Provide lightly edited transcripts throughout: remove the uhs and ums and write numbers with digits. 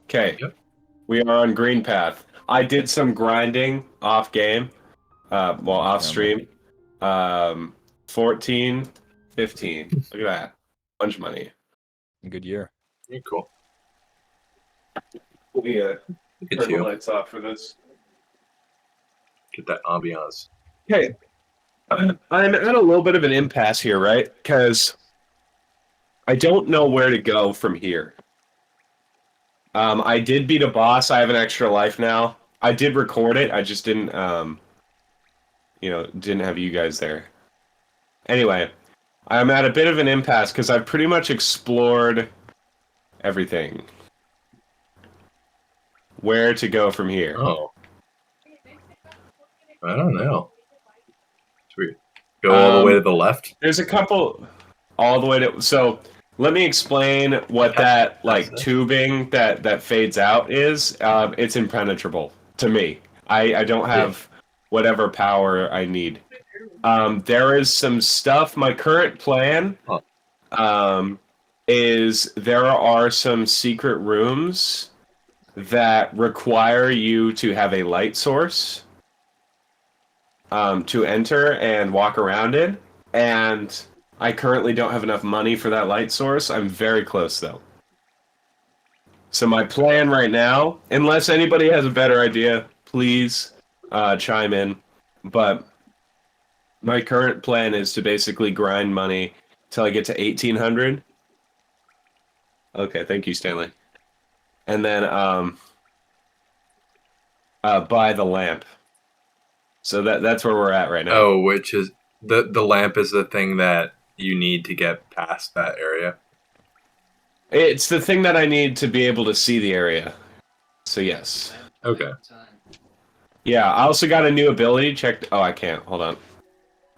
Okay, Yep. we are on green path. I did some grinding off game, off stream. 14, 15. Look at that. Bunch of money. Good year. You're cool. Let me Look turn at the you. lights off for this. Get that ambiance. Okay, I'm at a little bit of an impasse here, right? Because I don't know where to go from here. I did beat a boss. I have an extra life now. I did record it. I just didn't, didn't have you guys there. Anyway, I'm at a bit of an impasse because I've pretty much explored everything. Where to go from here? Oh. I don't know. Should we go all the way to the left? There's a couple all the way to. So let me explain what that tubing that fades out is. It's impenetrable to me. I don't have whatever power I need. There is some stuff. My current plan is there are some secret rooms that require you to have a light source to enter and walk around in. And I currently don't have enough money for that light source. I'm very close, though. So my plan right now, unless anybody has a better idea, please chime in. But my current plan is to basically grind money till I get to 1,800. Okay, thank you, Stanley. And then buy the lamp. So that's where we're at right now. Oh, which is the lamp is the thing that you need to get past that area. It's the thing that I need to be able to see the area. So yes. Okay. Yeah, I also got a new ability. Oh, I can't. Hold on.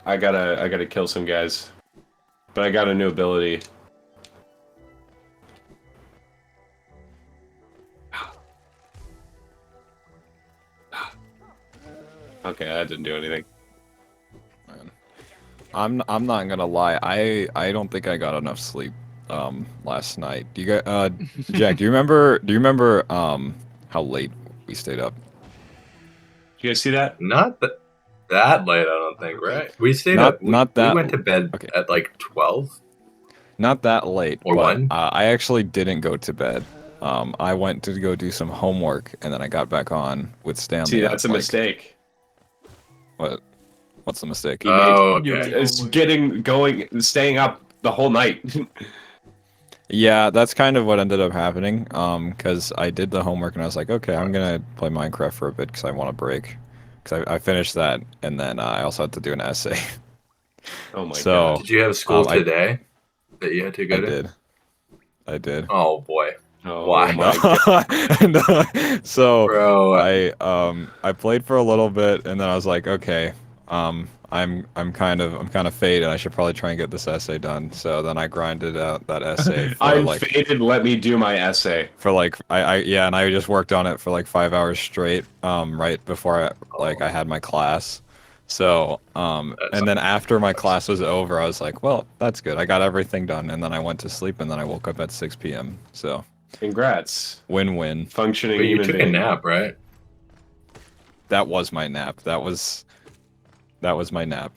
I gotta kill some guys. But I got a new ability. Okay, that didn't do anything. Man. I'm not gonna lie. I don't think I got enough sleep last night. Do you guys Jack, do you remember how late we stayed up? Did you guys see that? Not that late, I don't think, right? We stayed Not- up. not that- We went to bed okay. at like 12 Not that late, or but 1. I actually didn't go to bed. I went to go do some homework, and then I got back on with Stanley. See, that's a mistake. What? What's the mistake? Oh, okay. It's staying up the whole night. Yeah, that's kind of what ended up happening. Because I did the homework and I was like, okay, I'm gonna play Minecraft for a bit because I want a break. Because I finished that, and then I also had to do an essay. Oh my So, god. Did you have school today that you had to go to? I did. Oh boy. Oh Why? my god. So Bro. I played for a little bit, and then I was like, okay, I'm kind of faded. I should probably try and get this essay done. So then I grinded out that essay for I'm like faded. Let me do my essay. for like and I just worked on it for like 5 hours straight. Right before I had my class. So and then after my class was over, I was like, well, that's good. I got everything done, and then I went to sleep, and then I woke up at 6 p.m. So Congrats. win-win. Functioning But you human took being. a nap, right? That was my nap. That was my nap.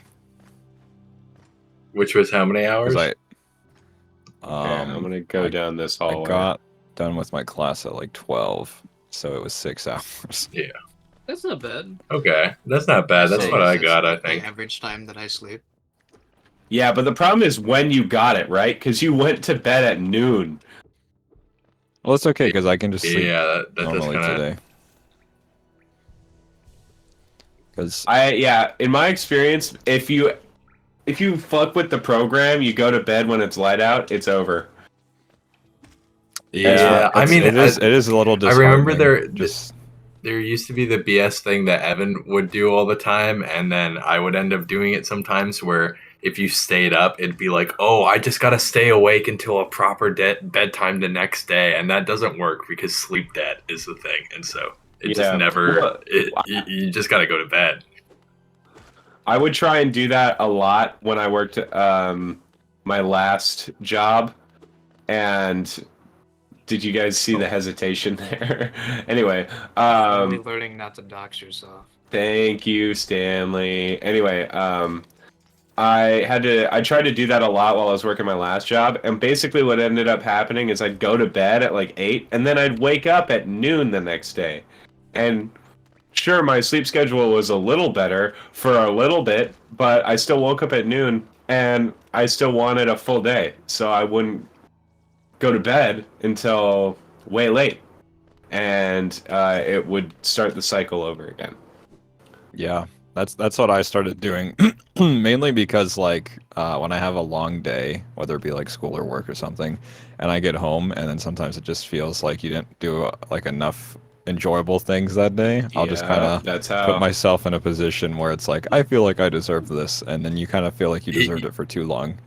Which was how many hours? Because I'm gonna go down this hallway. I got done with my class at like 12, so it was 6 hours. Yeah. That's not bad. Okay. That's not bad. That's what I got, I think. The average time that I sleep. Yeah, but the problem is when you got it, right? Because you went to bed at noon. Well, it's okay because I can just sleep Yeah, that does normally kind of. today. Because In my experience, if you fuck with the program, you go to bed when it's light out, it's over. Yeah, I mean, it is a little I disheartening. remember just there used to be the BS thing that Evan would do all the time, and then I would end up doing it sometimes where if you stayed up, it'd be like, oh, I just gotta stay awake until a proper bedtime the next day, and that doesn't work because sleep debt is the thing, and so it just never, you just gotta go to bed. I would try and do that a lot when I worked my last job, and Did you guys see the hesitation there? Anyway, Only learning not to dox yourself. thank you, Stanley. Anyway, I tried to do that a lot while I was working my last job, and basically what ended up happening is I'd go to bed at like 8, and then I'd wake up at noon the next day. And sure, my sleep schedule was a little better for a little bit, but I still woke up at noon, and I still wanted a full day, so I wouldn't go to bed until way late, and it would start the cycle over again. Yeah, that's what I started doing, mainly because like when I have a long day, whether it be like school or work or something, and I get home, and then sometimes it just feels like you didn't do like enough enjoyable things that day. I'll just kind of put myself in a position where it's like I feel like I deserve this, and then you kind of feel like you deserved it for too long.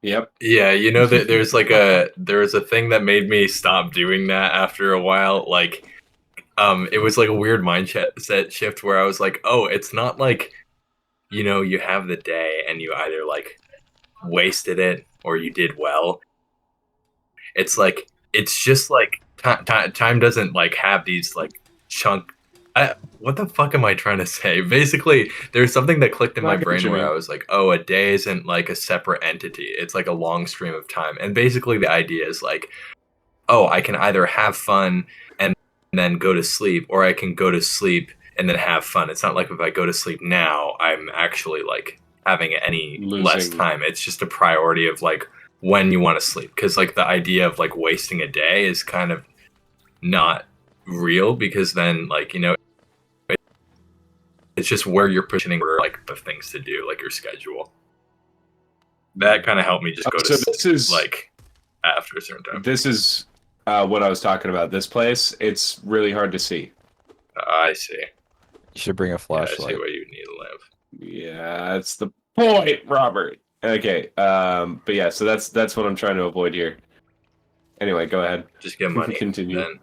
Yep. Yeah, you know that there's a thing that made me stop doing that after a while. Like, it was like a weird mindset shift where I was like, oh, it's not like, you know, you have the day and you either like wasted it or you did well. It's like it's just like time doesn't like have these like chunk. What the fuck am I trying to say? Basically, there's something that clicked in my brain where I was like, oh, a day isn't like a separate entity. It's like a long stream of time. And basically the idea is like, oh, I can either have fun and then go to sleep, or I can go to sleep and then have fun. It's not like if I go to sleep now, I'm actually like having any less time. It's just a priority of like when you want to sleep. Because like the idea of like wasting a day is kind of not real, because then like, you know, it's just where you're pushing for like the things to do, like your schedule. That kind of helped me just go to sleep, is like after a certain time. This is what I was talking about. This place, it's really hard to see. I see. You should bring a flashlight. Yeah, I see why you need a lamp. Yeah, that's the point, Robert. Okay, but yeah, so that's what I'm trying to avoid here. Anyway, go ahead. Just get money. Continue. Then.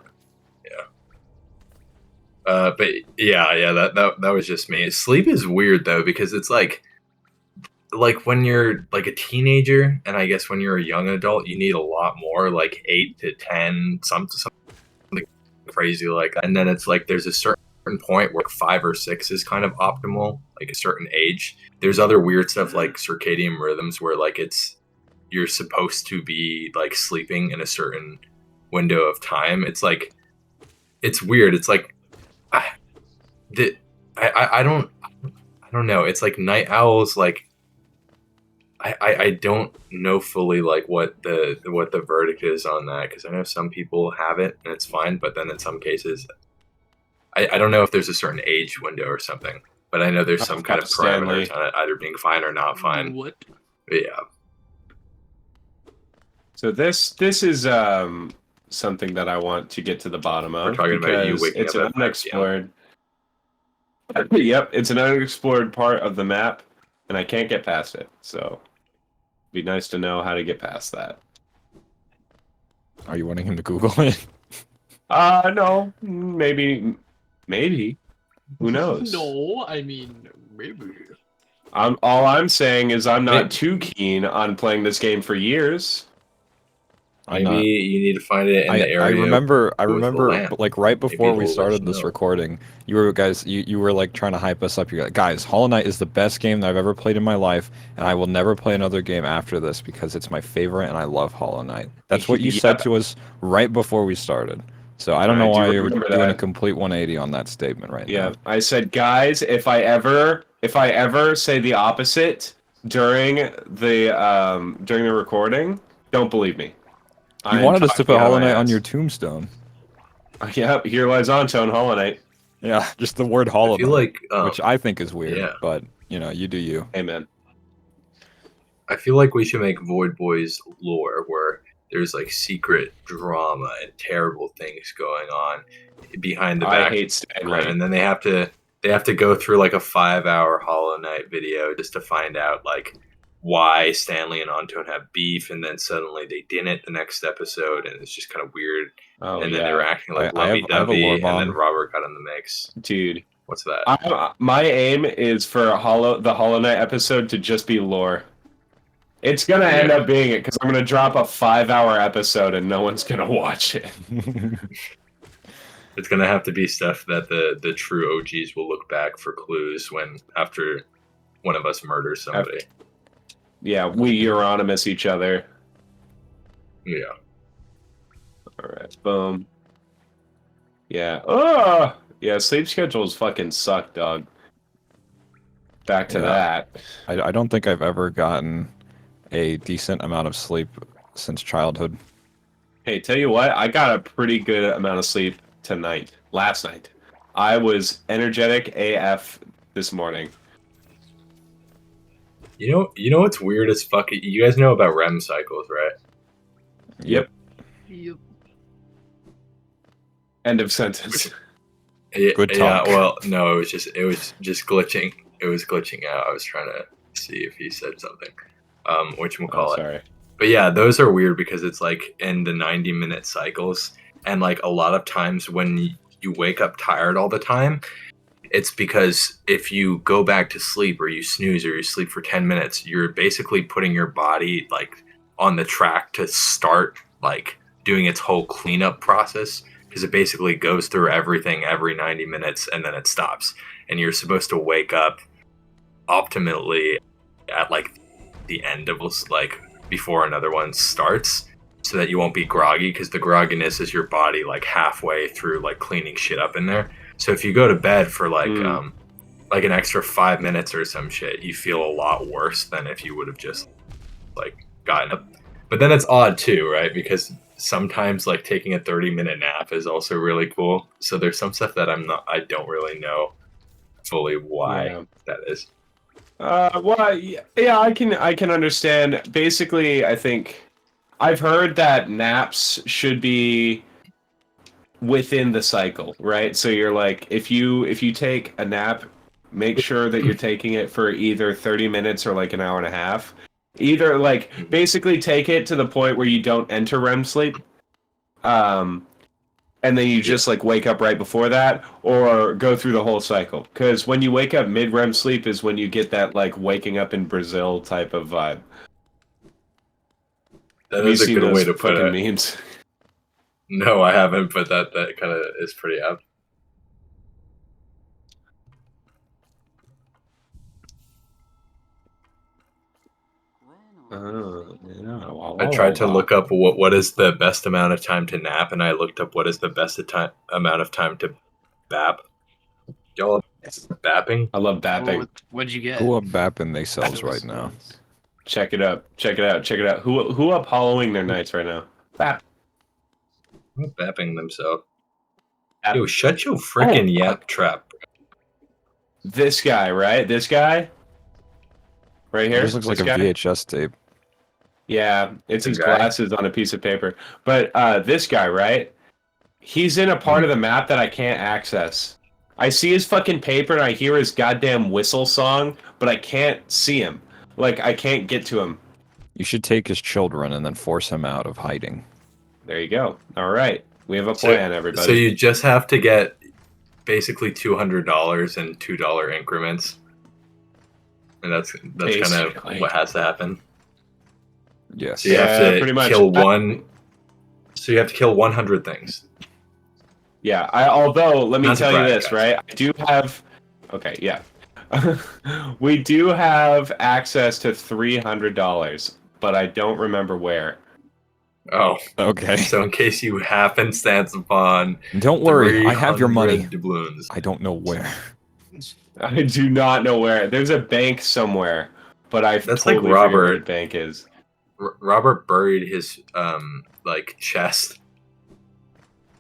But yeah, that was just me. Sleep is weird though, because it's like when you're like a teenager, and I guess when you're a young adult, you need a lot more, like 8 to 10, something crazy like that. And then it's like there's a certain point where 5 or 6 is kind of optimal, like a certain age. There's other weird stuff like circadian rhythms where like you're supposed to be like sleeping in a certain window of time. It's like it's weird. It's like I don't know. It's like night owls. Like I don't know fully like what the verdict is on that, because I know some people have it and it's fine, but then in some cases, I don't know if there's a certain age window or something. But I know there's some kind of parameters on it, either being fine or not fine. What? But yeah. So this is something that I want to get to the bottom of. We're talking about you waking it's up an at unexplored. Yep, it's an unexplored part of the map, and I can't get past it. So, it'd be nice to know how to get past that. Are you wanting him to Google it? No, maybe. Who knows? No, I mean maybe. All I'm saying is I'm not too keen on playing this game for years. Maybe you need to find it in the area. I remember like right before we started this recording, you were like trying to hype us up. You're like, guys, Hollow Knight is the best game that I've ever played in my life, and I will never play another game after this because it's my favorite and I love Hollow Knight. That's what you said to us right before we started. So I don't know why you're doing a complete 180 on that statement right now. Yeah, I said, guys, if I ever say the opposite during the recording, don't believe me. You wanted us to put Hollow Knight on your tombstone. Yep, here lies Antone, Hollow Knight. Yeah, just the word Hollow Knight, like, which I think is weird, but, you know, you do you. Amen. I feel like we should make Voidboys lore where there's, like, secret drama and terrible things going on behind the back. I hate Stanley. And then they have to go through, like, a 5-hour Hollow Knight video just to find out, like, why Stanley and Antone have beef, and then suddenly they didn't the next episode, and it's just kind of weird. Oh, and then they were acting like I have a lovey-dovey, lore and bomb. then Robert got in the mix. Dude, what's that? My aim is for the Hollow Knight episode to just be lore. It's gonna end Yeah. up being it because I'm gonna drop a 5-hour episode and no one's gonna watch it. It's gonna have to be stuff that the true OGs will look back for clues when after one of us murders somebody. Yeah, we Euronymous each other. Yeah. All right, boom. Yeah. Oh, yeah. Sleep schedules fucking suck, dog. Back to Yeah. that. I don't think I've ever gotten a decent amount of sleep since childhood. Hey, tell you what, I got a pretty good amount of sleep last night. I was energetic AF this morning. You know what's weird as fuck? You guys know about REM cycles, right? Yep. Yep. End of sentence. Good talk. Yeah, well, no, it was just glitching. It was glitching out. I was trying to see if he said something. Whatchamacallit. Sorry. But yeah, those are weird because it's like in the 90-minute cycles, and like a lot of times when you wake up tired all the time, it's because if you go back to sleep or you snooze or you sleep for 10 minutes, you're basically putting your body like on the track to start like doing its whole cleanup process, because it basically goes through everything every 90 minutes and then it stops. And you're supposed to wake up optimally at like the end of like before another one starts, so that you won't be groggy, because the grogginess is your body like halfway through like cleaning shit up in there. So if you go to bed for like an extra 5 minutes or some shit, you feel a lot worse than if you would have just like gotten up. But then it's odd too, right? Because sometimes like taking a 30-minute nap is also really cool. So there's some stuff that I don't really know fully why that is. Well, yeah, I can understand. Basically, I think I've heard that naps should be within the cycle, right? So you're like, if you take a nap, make sure that you're taking it for either 30 minutes or like an hour and a half. Either like basically take it to the point where you don't enter REM sleep. And then you just like wake up right before that, or go through the whole cycle. Because when you wake up mid REM sleep is when you get that like waking up in Brazil type of vibe. That Have you is a seen good way those to put fucking it. memes? No, I haven't, but that kind of is pretty apt. I tried to look up what is the best amount of time to nap, and I looked up what is the best amount of time to bap. Y'all bapping? I love bapping. What'd you get? Who are bapping themselves right now? Check it out. Check it out. Check it out. Who up hollowing their nights right now? Bap. Bapping themselves. Yo, shut your freaking yap trap. This guy, right? This guy? Right here? This looks like This a guy? VHS tape. Yeah, it's his guy? glasses on a piece of paper. But this guy, right? He's in a part of the map that I can't access. I see his fucking paper and I hear his goddamn whistle song, but I can't see him. Like, I can't get to him. You should take his children and then force him out of hiding. There you go. All right. We have a plan, everybody. So you just have to get basically $200 in $2 increments. And that's kind of what has to happen. Yes. So you have to pretty much. kill one. So you have to kill 100 things. Yeah, although let me Not to tell you brag, this, guys. right? I do have. Okay, yeah. We do have access to $300, but I don't remember where. Oh, Okay. so in case you happenstance upon, Don't worry, I have your money. 300 doubloons. I don't know where. I do not know where. There's a bank somewhere, but I That's totally like forget where Robert. the bank is. Robert buried his like chest,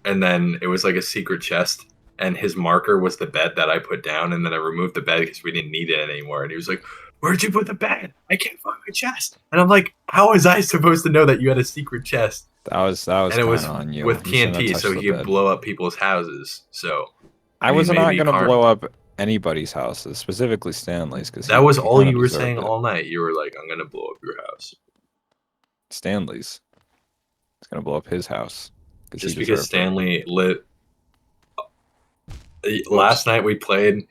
and then it was like a secret chest, and his marker was the bed that I put down, and then I removed the bed because we didn't need it anymore. And he was like, "Where'd you put the bed? I can't find my chest." And I'm like, "How was I supposed to know that you had a secret chest?" That was And it was on you. with You shouldn't have TNT, touched so the he could bed. blow up people's houses. So I was mean, not maybe gonna karma. blow up anybody's houses, specifically Stanley's, because that was all you were saying all night. You were like, "I'm gonna blow up your house." Stanley's. He's gonna blow up his house. Just he because deserved it. Stanley lit. Last night we played,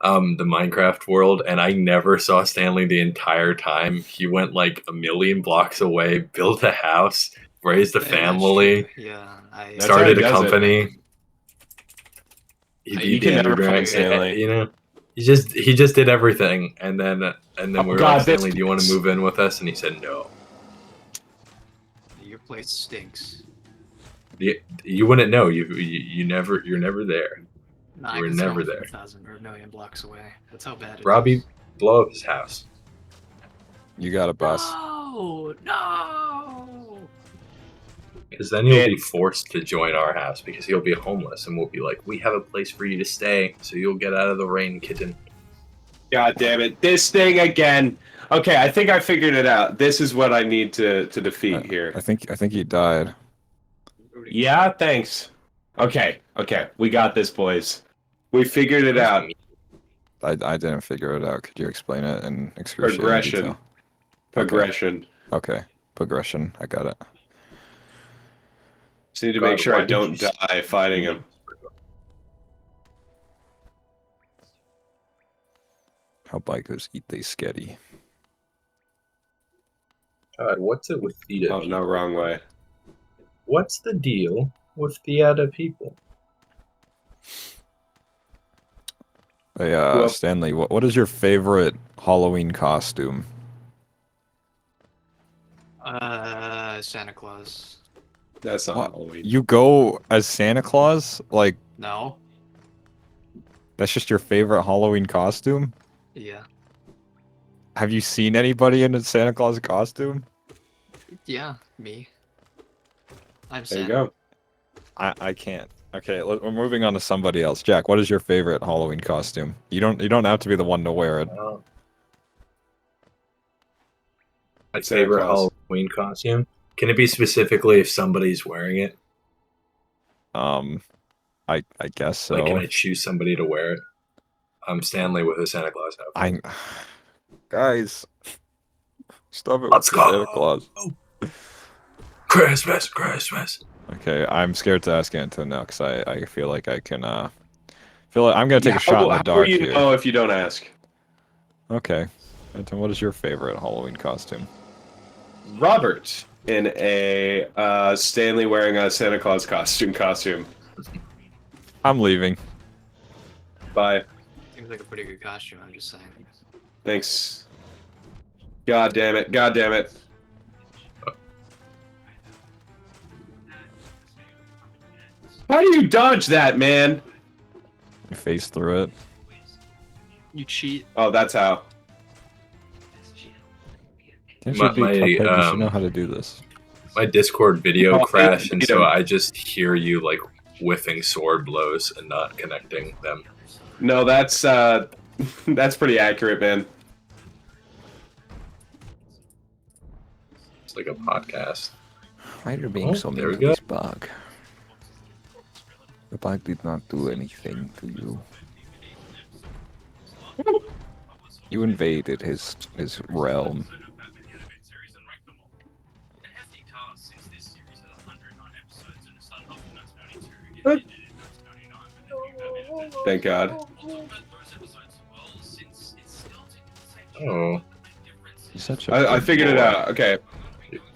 the Minecraft world, and I never saw Stanley the entire time. He went like a million blocks away, built a house, raised a That's family, true. Yeah, That's how he started a does it. company. He You beat can the never find underground, Stanley. you know. He just did everything, and then we were God, like, this Stanley, do you want to place. move in with us? And he said no. Your place stinks. You wouldn't know. You're never there. Nah, You were 'cause it's never only there. 1,000 or a million blocks away. That's how bad it is. Robbie, blow up his house. You got it, boss. No! Because then you'll be forced to join our house because you'll be homeless, and we'll be like, we have a place for you to stay, so you'll get out of the rain, kitten. God damn it! This thing again. Okay, I think I figured it out. This is what I need to defeat here. I think he died. Yeah, thanks. Okay, we got this, boys. We figured it out. I didn't figure it out. Could you explain it in excruciating Progression. detail? Progression. Okay, progression. I got it. Just need to God, make sure why I did don't you die fighting him. How bikers eat they sketty. God, what's it with the Oh, no, wrong way. What's the deal with the other people? Hey, Well- Stanley, what is your favorite Halloween costume? Santa Claus. That's not What? Halloween. You go as Santa Claus? Like, No? that's just your favorite Halloween costume? Yeah. Have you seen anybody in a Santa Claus costume? Yeah, me. I'm There you Santa. go. I can't. Okay, we're moving on to somebody else. Jack, what is your favorite Halloween costume? You don't have to be the one to wear it. My Santa favorite Claus. Halloween costume? Can it be specifically if somebody's wearing it? I guess so. Like, can I choose somebody to wear it? I'm Stanley with a Santa Claus outfit. Guys, stop it Let's with the go. Santa Claus. Christmas. Okay, I'm scared to ask Anton now because I feel like I can feel like I'm gonna take a shot in the How dark will you here. know if you don't ask? Okay, Anton, what is your favorite Halloween costume? Robert in a Stanley wearing a Santa Claus costume. I'm leaving. Bye. Seems like a pretty good costume, I'm just saying. Thanks. God damn it. God damn it. How do you dodge that, man? You face through it. You cheat. Oh, that's how. Can't My- you be my, Cuphead? You should know how to do this. My Discord video Oh, crashed, and beat so him. I just hear you like whiffing sword blows and not connecting them. No, that's that's pretty accurate, man. It's like a podcast. Why are you being so mean to this bug? The bug did not do anything to you. You invaded his realm. Thank God. Oh, You're such a I good figured it boy. out. Okay.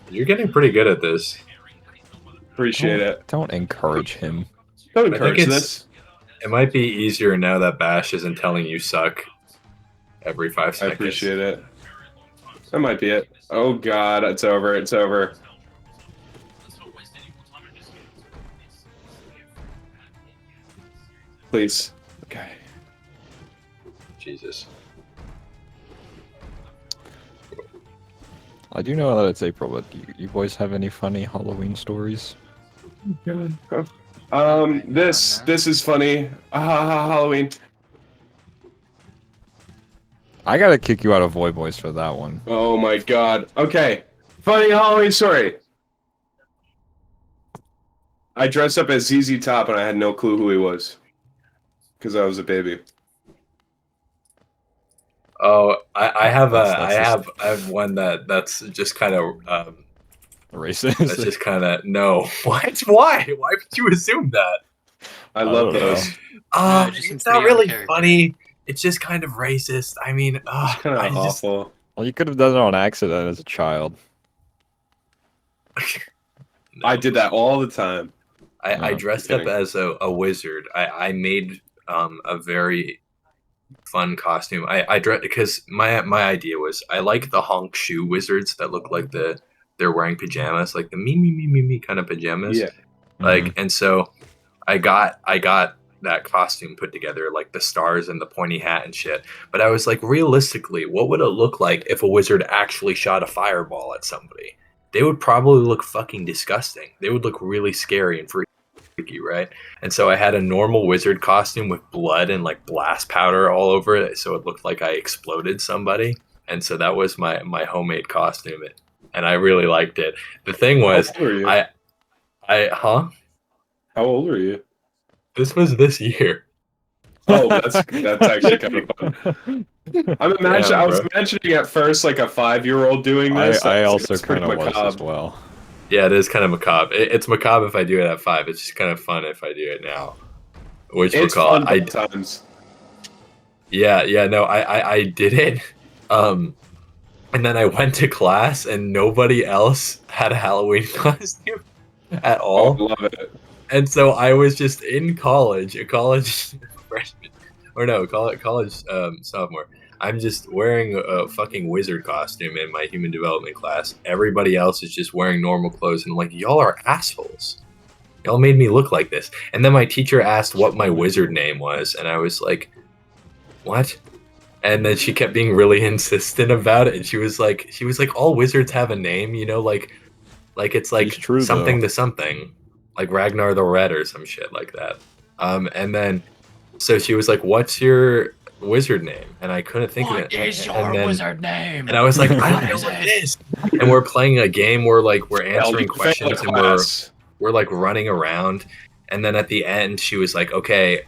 you're getting pretty good at this. Appreciate it. Don't encourage him. Don't think encourage it's- this. It might be easier now that Bash isn't telling you suck every 5 I seconds. appreciate it. That might be it. Oh God, it's over. It's over. Please. Okay. Jesus. I do know that it's April, but you boys have any funny Halloween stories? This is funny. Halloween. I gotta kick you out of Voidboys for that one. Oh my God. Okay. Funny Halloween story. I dressed up as ZZ Top and I had no clue who he was. Because I was a baby. Oh, I have That's I have one that's just kind of Racist. that's just kind of no. What? Why would you assume that? I love don't know. those. Yeah, just It's some not pretty really character. funny. it's just kind of racist. I mean, It's kind of awful. Well, you could have done it on accident as a child. I did that all the time. I No, dressed up kidding. as a wizard. I made a very fun costume. I dressed because my idea was I like the honk shoe wizards that look like they're wearing pajamas, like the me kind of pajamas. Yeah. Like, and so I got that costume put together, like the stars and the pointy hat and shit. But I was like, realistically, what would it look like if a wizard actually shot a fireball at somebody? They would probably look fucking disgusting. They would look really scary and freaky, right? And so I had a normal wizard costume with blood and like blast powder all over it, so it looked like I exploded somebody. And so that was my homemade costume, and I really liked it. The thing was, How old were you? Huh? How old were you? This was this year. Oh, that's actually kind of fun. I Damn, was bro. imagining at first like a 5-year-old doing this. I was like, also that's pretty kind of was as macabre. well. Yeah, it is kind of macabre. It's macabre if I do it at 5. It's just kind of fun if I do it now. Which we'll It's call fun it. sometimes. Yeah, no, I did it. And then I went to class and nobody else had a Halloween costume at Oh, all. I love it. And so I was just in college, a college freshman, or no, college sophomore. I'm just wearing a fucking wizard costume in my human development class. Everybody else is just wearing normal clothes, and I'm like, y'all are assholes. Y'all made me look like this. And then my teacher asked what my wizard name was, and I was like, what? And then she kept being really insistent about it, and she was like, all wizards have a name, you know, like it's like It's true, something though. to something, like Ragnar the Red or some shit like that. And then so she was like, "What's your wizard name?" And I couldn't think of it. And then, name? and I was like, "I don't What know is what it? it is." And we're playing a game where like we're Hell, answering you failed questions the and class. we're like running around. And then at the end, she was like, "Okay,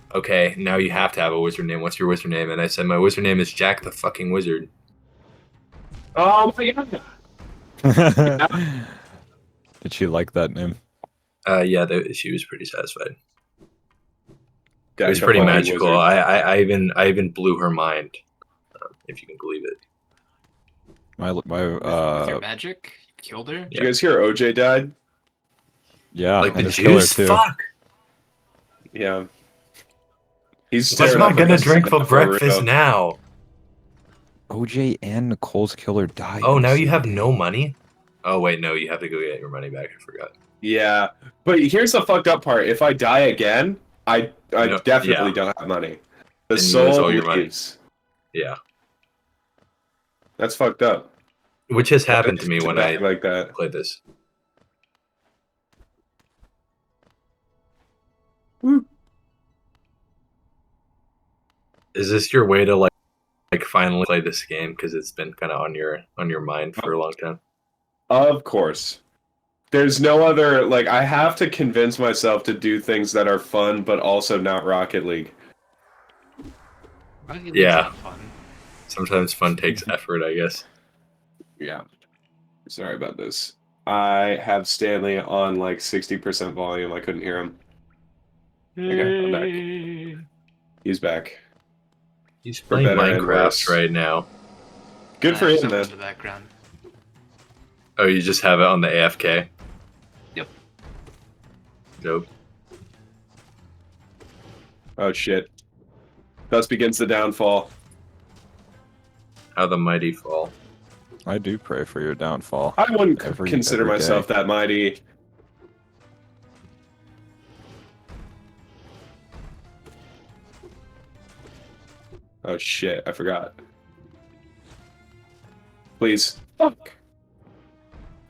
now you have to have a wizard name. What's your wizard name?" And I said, "My wizard name is Jack the fucking Wizard." Oh my god. Did she like that name? Yeah, she was pretty satisfied. It Jack was the pretty fucking magical. wizard. I even blew her mind, if you can believe it. With your magic? You killed her? Did you guys hear OJ died? Yeah, Like and the his killer juice. too. Fuck. Yeah. He's What's staring not up gonna at us drink for breakfast real. now? OJ and Nicole's killer died. Oh, in the now you same have day. no money? Oh wait, no, you have to go get your money back. I forgot. Yeah, but here's the fucked up part. If I die again, I No, definitely yeah. don't have money. The And you lose soul all your money. leaves. Yeah, That's fucked up. which has happened to me when I like that. played this. Woo. Is this your way to like finally play this game because it's been kind of on your mind for a long time? Of course. There's no other, like, I have to convince myself to do things that are fun, but also not Rocket League. Rocket League's Yeah. not fun. Sometimes fun takes effort, I guess. Yeah. Sorry about this. I have Stanley on, like, 60% volume. I couldn't hear him. Okay, I'm back. He's back. He's For playing better and Minecraft worse. right now. Good for him, In man. the background. Oh, you just have it on the AFK? Yep. Dope. Oh, shit. Thus begins the downfall. How the mighty fall. I do pray for your downfall. I wouldn't Every consider day. myself that mighty. Oh shit, I forgot. Please. Fuck.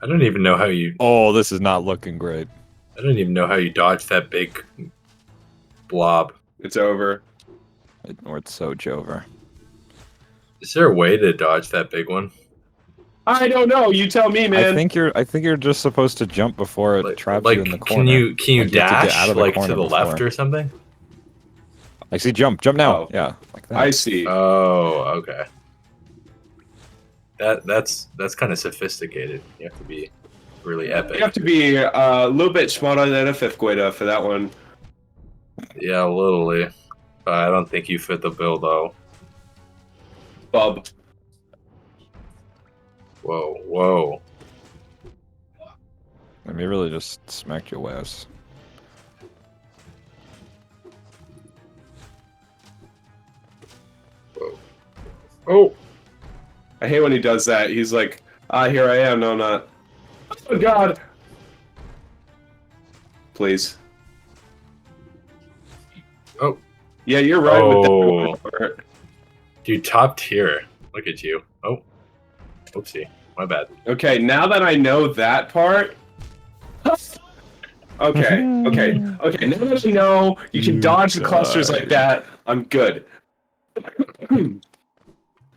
I don't even know how you. Oh, this is not looking great. I don't even know how you dodged that big blob. It's over. Or it's so Jover. Is there a way to dodge that big one? I don't know. You tell me, man. I think you're just supposed to jump before it traps you in the corner. Can you Like, you have to get dash out of the like to corner the left before. or something? Like, see, jump now. Oh. Yeah, like that. I see. Oh, okay. That's kind of sophisticated. You have to be really epic. You have to be a little bit smarter than a fifth grader for that one. Yeah, literally. But I don't think you fit the bill though. Bub. Whoa, whoa. I mean, really just smacked your ass. Whoa. Oh! I hate when he does that. He's like, here I am. No, not. Oh, God. Please. Oh. Yeah, you're right Oh. with that. Dude, top tier. Look at you. Oh. Oopsie. My bad. Okay, now that I know that part. Okay. Now that I know you can dodge the clusters like that, I'm good.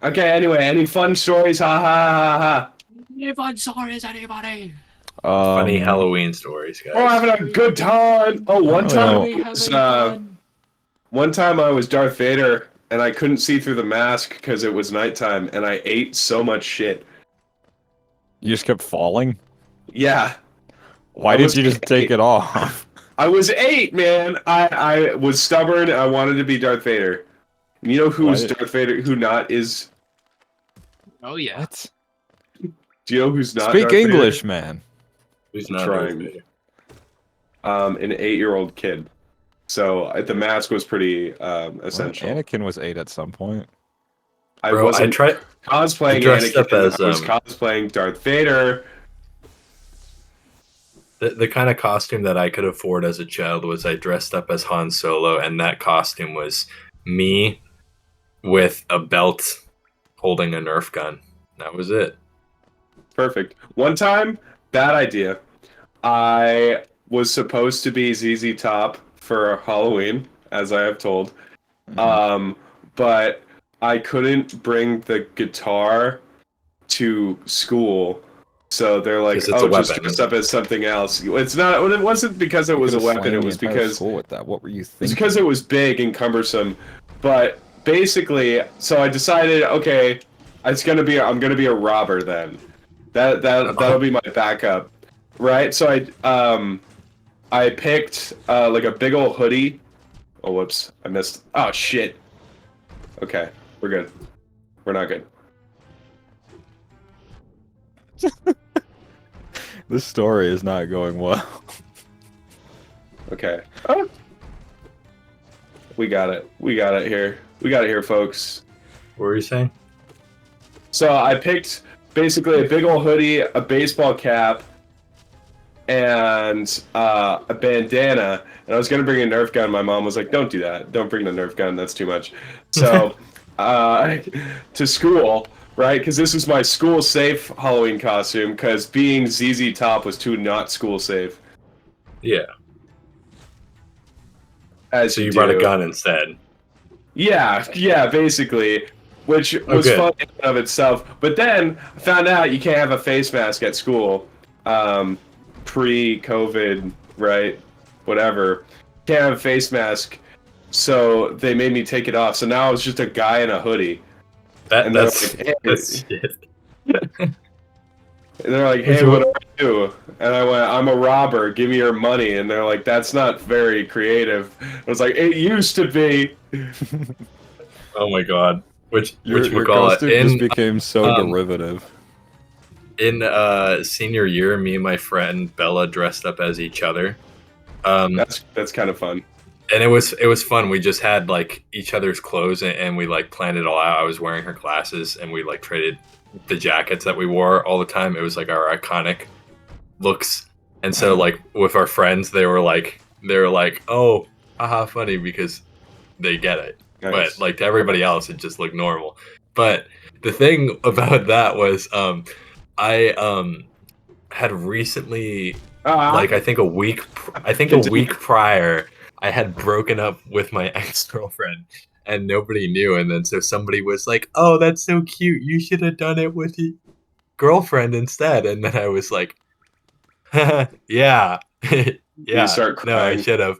Okay, anyway, any fun stories? Ha ha ha ha. Any fun stories, anybody? Funny Halloween stories, guys. We're having a good time. Oh, one time We was, having fun. one time I was Darth Vader and I couldn't see through the mask because it was nighttime and I ate so much shit. You just kept falling? Yeah. Why did you just take it off? I was 8, man. I was stubborn. I wanted to be Darth Vader. And you know who's Darth Vader? Who not is? Oh yeah. What? Do you know who's not? Speak Darth English, Vader? man. Who's not trying. Darth Vader? An 8-year-old kid. So the mask was pretty essential. Well, Anakin was 8 at some point. I Bro, wasn't cosplaying dressed Anakin. up as, I was cosplaying Darth Vader. The kind of costume that I could afford as a child was I dressed up as Han Solo, and that costume was me with a belt holding a Nerf gun. That was it. Perfect. One time, bad idea. I was supposed to be ZZ Top for Halloween, as I have told. But I couldn't bring the guitar to school. So they're like, oh, just dress up as something else. It's not. It wasn't because it was a weapon. It was because school with that. What were you thinking? it's because it was big and cumbersome. But basically, so I decided, okay, I'm gonna be a robber then. That'll be my backup, right? So I picked like a big old hoodie. Oh, whoops! I missed. Oh shit. Okay, we're good. We're not good. This story is not going well. Okay. Oh. We got it. We got it here. We got it here, folks. What were you saying? So I picked basically a big old hoodie, a baseball cap, and a bandana. And I was gonna bring a Nerf gun. My mom was like, "Don't do that. Don't bring the Nerf gun. That's too much." So to school, right? Because this was my school safe Halloween costume. Because being ZZ Top was too not school safe. Yeah. As so you brought a gun instead. Yeah, basically. Which was fun in and of itself. But then I found out you can't have a face mask at school. Pre-COVID, right? Whatever. Can't have a face mask. So they made me take it off. So now I was just a guy in a hoodie. That's shit. And they're like, hey, what do I do? And I went, I'm a robber, give me your money. And they're like, that's not very creative. I was like, it used to be. Oh my god. Your costume just became so derivative. In senior year, me and my friend Bella dressed up as each other. That's kind of fun. And it was fun. We just had like each other's clothes and we like planned it all out. I was wearing her glasses and we like traded the jackets that we wore all the time. It was like our iconic looks. And so like with our friends, they were like, oh, haha, funny because they get it. Nice. But like to everybody else, it just looked normal. But the thing about that was, I had recently, like I think a week prior, I had broken up with my ex-girlfriend. And nobody knew, and then so somebody was like, "Oh, that's so cute. You should have done it with your girlfriend instead." And then I was like, "Yeah, yeah, you start crying. No, I should have."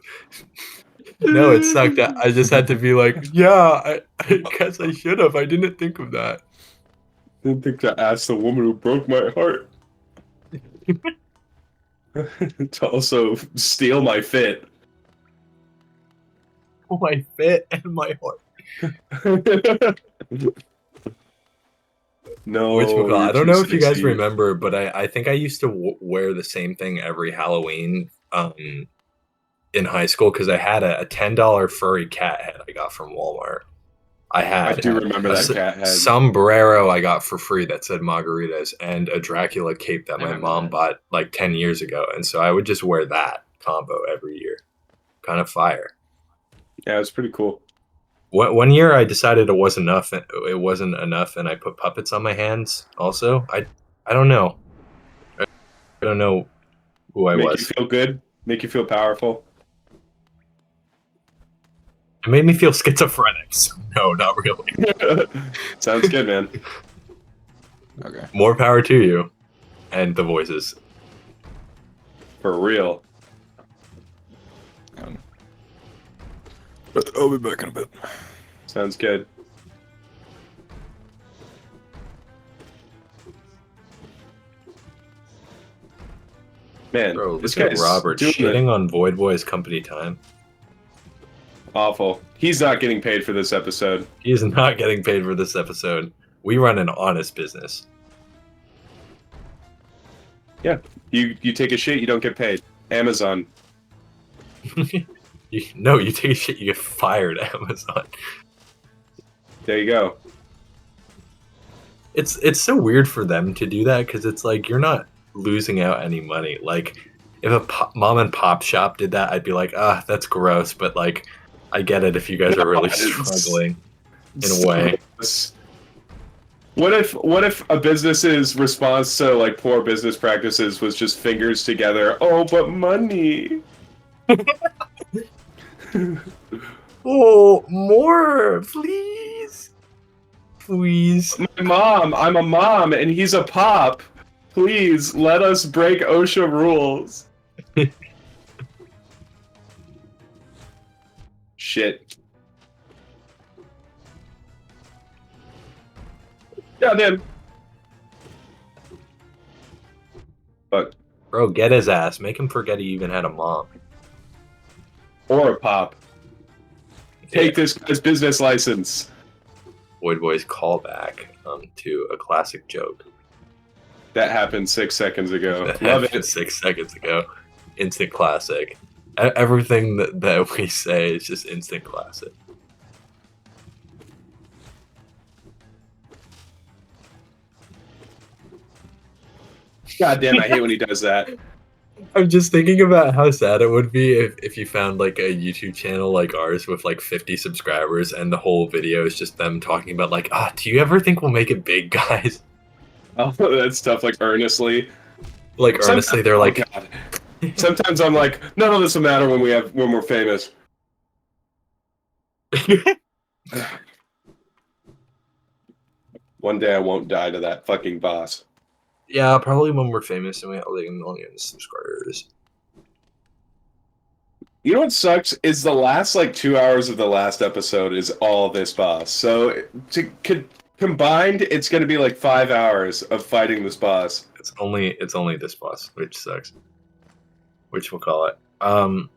No, it sucked. I just had to be like, "Yeah, I guess I should have. I didn't think of that. I didn't think to ask the woman who broke my heart to also steal my fit." My fit and my heart. No, Whatchamacallit, you're I don't too know if you guys sexy. remember, but I think I used to wear the same thing every Halloween in high school because I had a $10 furry cat head I got from Walmart. I I had do remember a that cat head. sombrero I got for free that said margaritas, and a Dracula cape that I my remember mom that. bought like 10 years ago. And so I would just wear that combo every year. Kind of fire. Yeah, it's pretty cool. One year I decided it wasn't enough. It wasn't enough, and I put puppets on my hands. Also, I don't know. I don't know who I Make you was. feel good. Make you feel powerful. It made me feel schizophrenic. So no, not really. Sounds good, man. Okay. More power to you, and the voices. For real. But I'll be back in a bit. Sounds good. Man, Bro, this look at guy's Robert doing shitting it on Voidboys company time. awful. He's not getting paid for this episode. He is not getting paid for this episode. We run an honest business. You take a shit, you don't get paid. Amazon. No, you take a shit, you get fired, Amazon. There you go. It's so weird for them to do that because it's like you're not losing out any money. Like if a mom and pop shop did that, I'd be like, ah, that's gross. But like, I get it if you guys are really struggling in a way. What if a business's response to like poor business practices was just fingers together? Oh, but money. Oh, more, please, please. I'm a mom, and he's a pop. Please let us break OSHA rules. Shit. Yeah, man. But Bro, get his ass. Make him forget he even had a mom. or a pop. Take this guy's business license. Voidboys callback to a classic joke. That happened 6 seconds ago. That Love happened it. 6 seconds ago. Instant classic. Everything that we say is just instant classic. God damn, I hate when he does that. I'm just thinking about how sad it would be if you found like a YouTube channel like ours with like 50 subscribers and the whole video is just them talking about like, do you ever think we'll make it big, guys? Oh, that stuff like earnestly. Like earnestly, they're like, oh, God. Sometimes I'm like, none of this will matter when we're famous. One day I won't die to that fucking boss. yeah, probably when we're famous and we have like 1 million subscribers. You know what sucks is the last like 2 hours of the last episode is all this boss. So combined, it's going to be like 5 hours of fighting this boss. It's only this boss, which sucks. Which we'll call it. I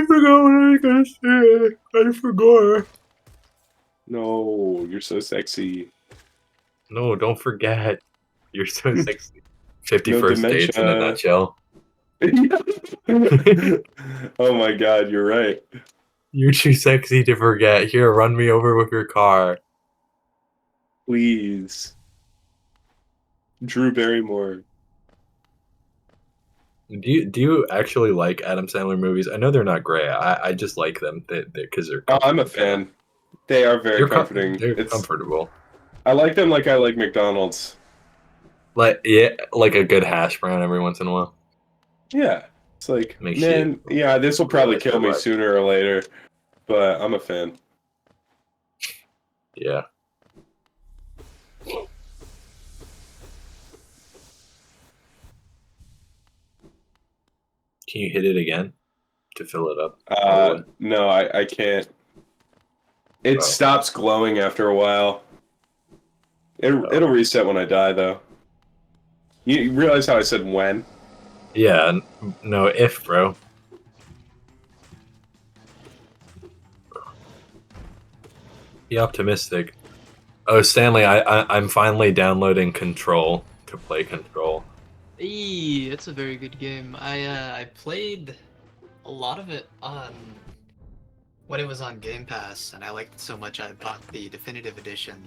forgot what I was gonna say. I forgot. No, you're so sexy. No, don't forget. You're so sexy. 50 No first dates in a dementia. nutshell. Oh my God, you're right. You're too sexy to forget. Here, run me over with your car. Please. Drew Barrymore. Do you actually like Adam Sandler movies? I know they're not great. I just like them because they're. Oh, I'm a fan. They are very comforting. They're comfortable. I like them like I like McDonald's. Like a good hash brown every once in a while. Yeah. It's like, Makes man, yeah, this will probably realize kill your me life. sooner or later, but I'm a fan. Yeah. Can you hit it again to fill it up? No, I can't. It stops glowing after a while. It'll reset when I die, though. You realize how I said when? Yeah, no, if, bro. Be optimistic. Oh, Stanley, I'm finally downloading Control to play Control. Eee, it's a very good game. I played a lot of it on when it was on Game Pass, and I liked it so much I bought the definitive edition,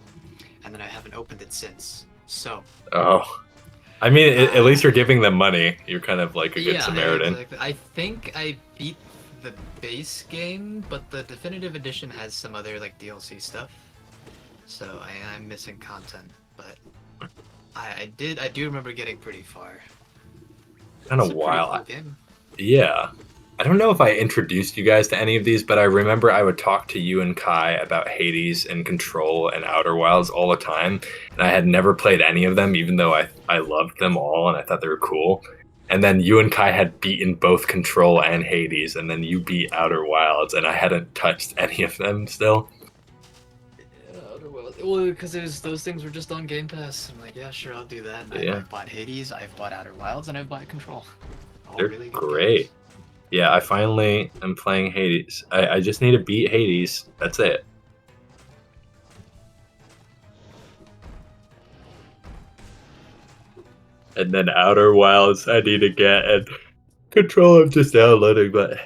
and then I haven't opened it since. So Oh, I mean, at least you're giving them money. You're kind of like a good yeah, Samaritan. exactly. I think I beat the base game, but the definitive edition has some other like DLC stuff. So I'm missing content, but I do remember getting pretty far. Kind It's of a pretty wild. cool game. Yeah. I don't know if I introduced you guys to any of these, but I remember I would talk to you and Kai about Hades and Control and Outer Wilds all the time. And I had never played any of them, even though I loved them all and I thought they were cool. And then you and Kai had beaten both Control and Hades, and then you beat Outer Wilds, and I hadn't touched any of them still. Well, because those things were just on Game Pass. I'm like, yeah, sure, I'll do that. Yeah. I've bought Hades, I've bought Outer Wilds, and I've bought Control. All They're really good great. games. Yeah, I finally am playing Hades. I just need to beat Hades. That's it. And then Outer Wilds I need to get, and Control I'm just downloading, but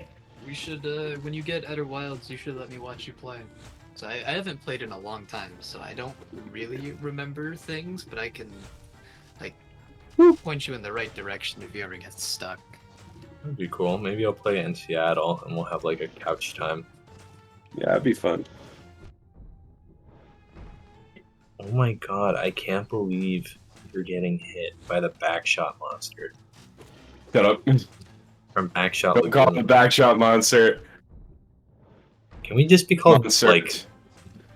We should, when you get Outer Wilds, you should let me watch you play. So I haven't played in a long time, so I don't really remember things, but I can, like, point you in the right direction if you ever get stuck. that'd be cool. Maybe I'll play it in Seattle and we'll have like a couch time. Yeah, that'd be fun. Oh my god, I can't believe you're getting hit by the backshot monster Shut up. from Backshot Don't call it the Lagoon. backshot monster. Can we just be called Monster. like?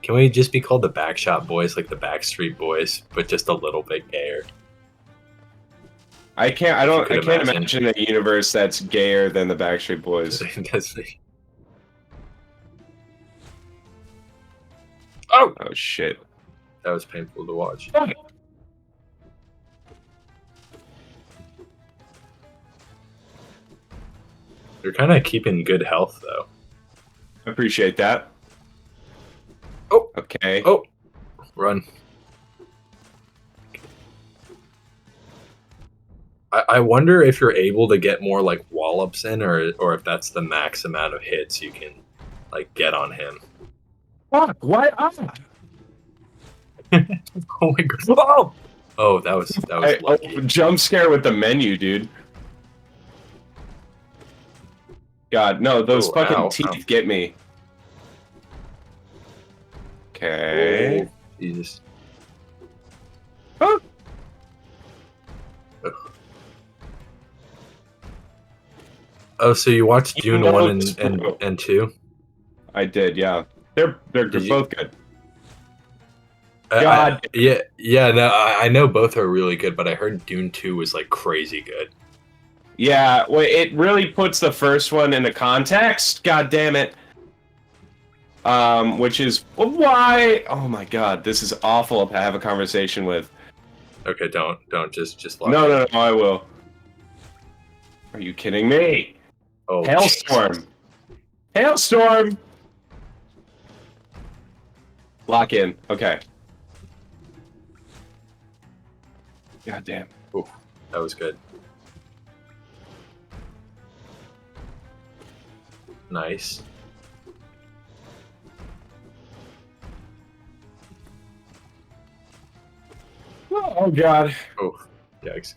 Can we just be called the Backshot Boys, like the Backstreet Boys, but just a little bit gayer? I can't. you I could can't imagine. imagine a universe that's gayer than the Backstreet Boys. Oh, Oh shit. that was painful to watch. You're kind of keeping good health, though. I appreciate that. Oh. Okay. Oh, run. I wonder if you're able to get more like wallops in, or if that's the max amount of hits you can like get on him. Fuck. Why? Ah. Oh my god! Oh, oh, that was lucky. Jump scare with the menu, dude. God, no, those Oh, fucking ow, teeth ow. get me. Okay. Oh, Jesus. Huh? Oh, so you watched You Dune know 1 it's and 2? I did, yeah. They're Did you- both good. I- God. yeah. No, I know both are really good, but I heard Dune 2 was like crazy good. Yeah, well, it really puts the first one into context. God damn it. Which is why. Oh my god, this is awful to have a conversation with. Okay, don't just log No, in. no, no, I will. Are you kidding me? Oh, Hailstorm. Jesus. Hailstorm. Lock in. Okay. God damn. That was good. Nice. Oh god. Oh, yikes.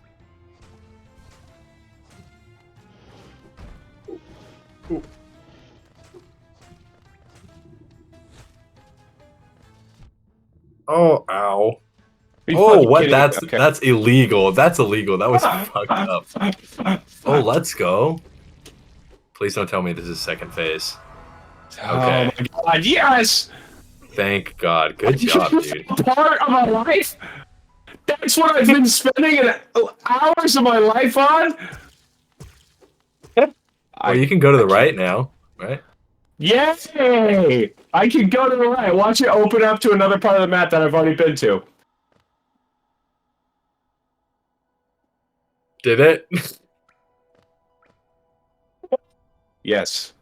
Oh, ow. Are you Oh, fucking what? kidding me? Okay. That's illegal. That's illegal. That was fucked up. Oh, let's go. Please don't tell me this is second phase. Okay. Oh my god, yes! Thank God. Good job, dude. Part of my life? That's what I've been spending hours of my life on? Well, you can go to the right now, right? Yay! I can go to the right. Watch it open up to another part of the map that I've already been to. Did it? Yes.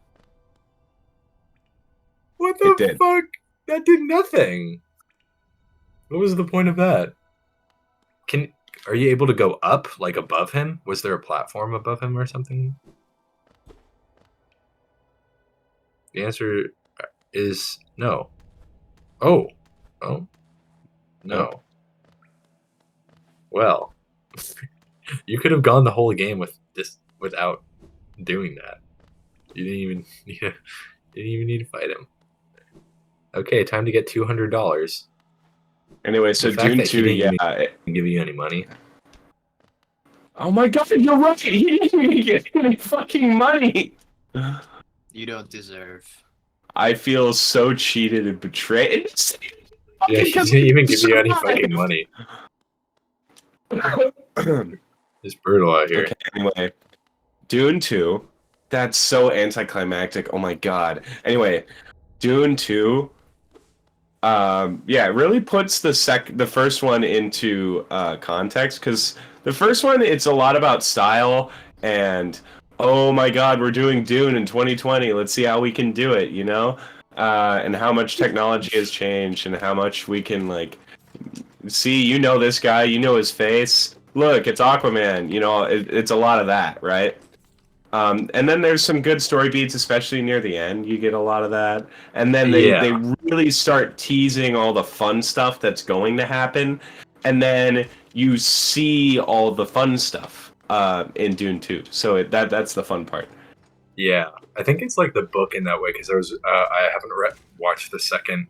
What It the did. fuck? That did nothing. What was the point of that? Are you able to go up, like above him? Was there a platform above him or something? The answer is no. Oh. Oh. No. Well, you could have gone the whole game with this without doing that. You didn't even need to fight him. Okay, time to get $200. Anyway, so The fact Dune that he 2, didn't yeah. even give you any money. Oh my god, you're right. He didn't even get any fucking money. You don't deserve. I feel so cheated and betrayed. It's Yeah, he fucking didn't even give you any survive. fucking money. It's brutal out here. Okay, anyway. Dune 2. That's so anticlimactic. Oh my god. Anyway, Dune 2. Yeah, it really puts the first one into context, because the first one, it's a lot about style and, oh my god, we're doing Dune in 2020. Let's see how we can do it, you know? And how much technology has changed and how much we can, like, see, you know this guy, you know his face. Look, it's Aquaman. You know, it's a lot of that, right? And then there's some good story beats, especially near the end. You get a lot of that. And then they Yeah. really start teasing all the fun stuff that's going to happen. And then you see all the fun stuff in Dune 2. So that's the fun part. Yeah, I think it's like the book in that way because I haven't watched the second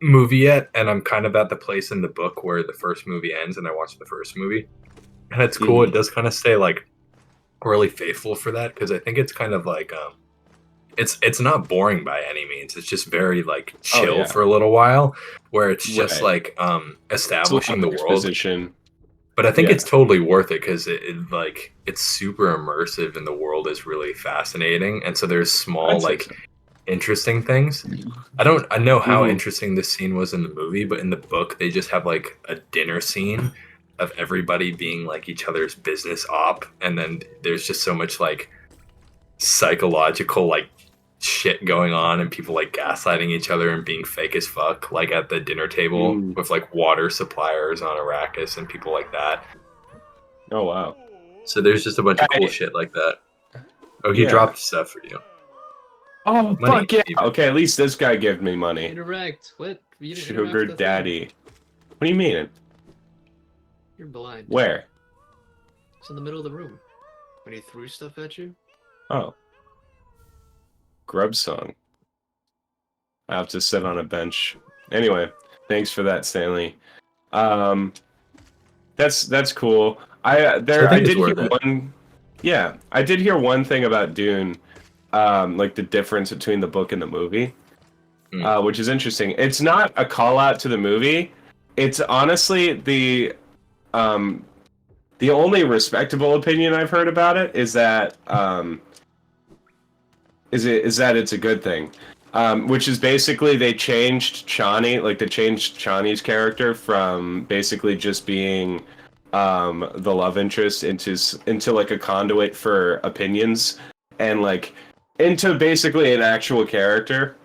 movie yet, and I'm kind of at the place in the book where the first movie ends, and I watched the first movie, and it's cool. Mhm. It does kind of stay like really faithful for that because I think it's kind of like it's not boring by any means. It's just very like chill yeah. for a little while, where it's just Right. like establishing the world. Exposition. But I think Yeah. it's totally worth it because it's super immersive and the world is really fascinating. And so there's small I'd say like so. interesting things. I know how Mhm. interesting this scene was in the movie, but in the book they just have like a dinner scene of everybody being like each other's business op, and then there's just so much like psychological like shit going on and people like gaslighting each other and being fake as fuck like at the dinner table Mm. with like water suppliers on Arrakis and people like that. Oh, wow. So there's just a bunch of cool Right. shit like that. Oh, he Yeah. dropped stuff for you. Oh, Money, fuck yeah. even. Okay, at least this guy gave me money. Interact. What? You didn't Sugar interact with the thing. daddy. What do you mean? You're blind. Where? It's in the middle of the room. When he threw stuff at you. Oh. Grub song. I have to sit on a bench. Anyway, thanks for that, Stanley. That's cool. I So I think I it's did hear worth it. one. Yeah, I did hear one thing about Dune, like the difference between the book and the movie, which is interesting. It's not a call out to the movie. It's honestly the only respectable opinion I've heard about it is that is that it's a good thing. Which is basically they changed Chani, like they changed Chani's character from basically just being the love interest into like a conduit for opinions and like into basically an actual character.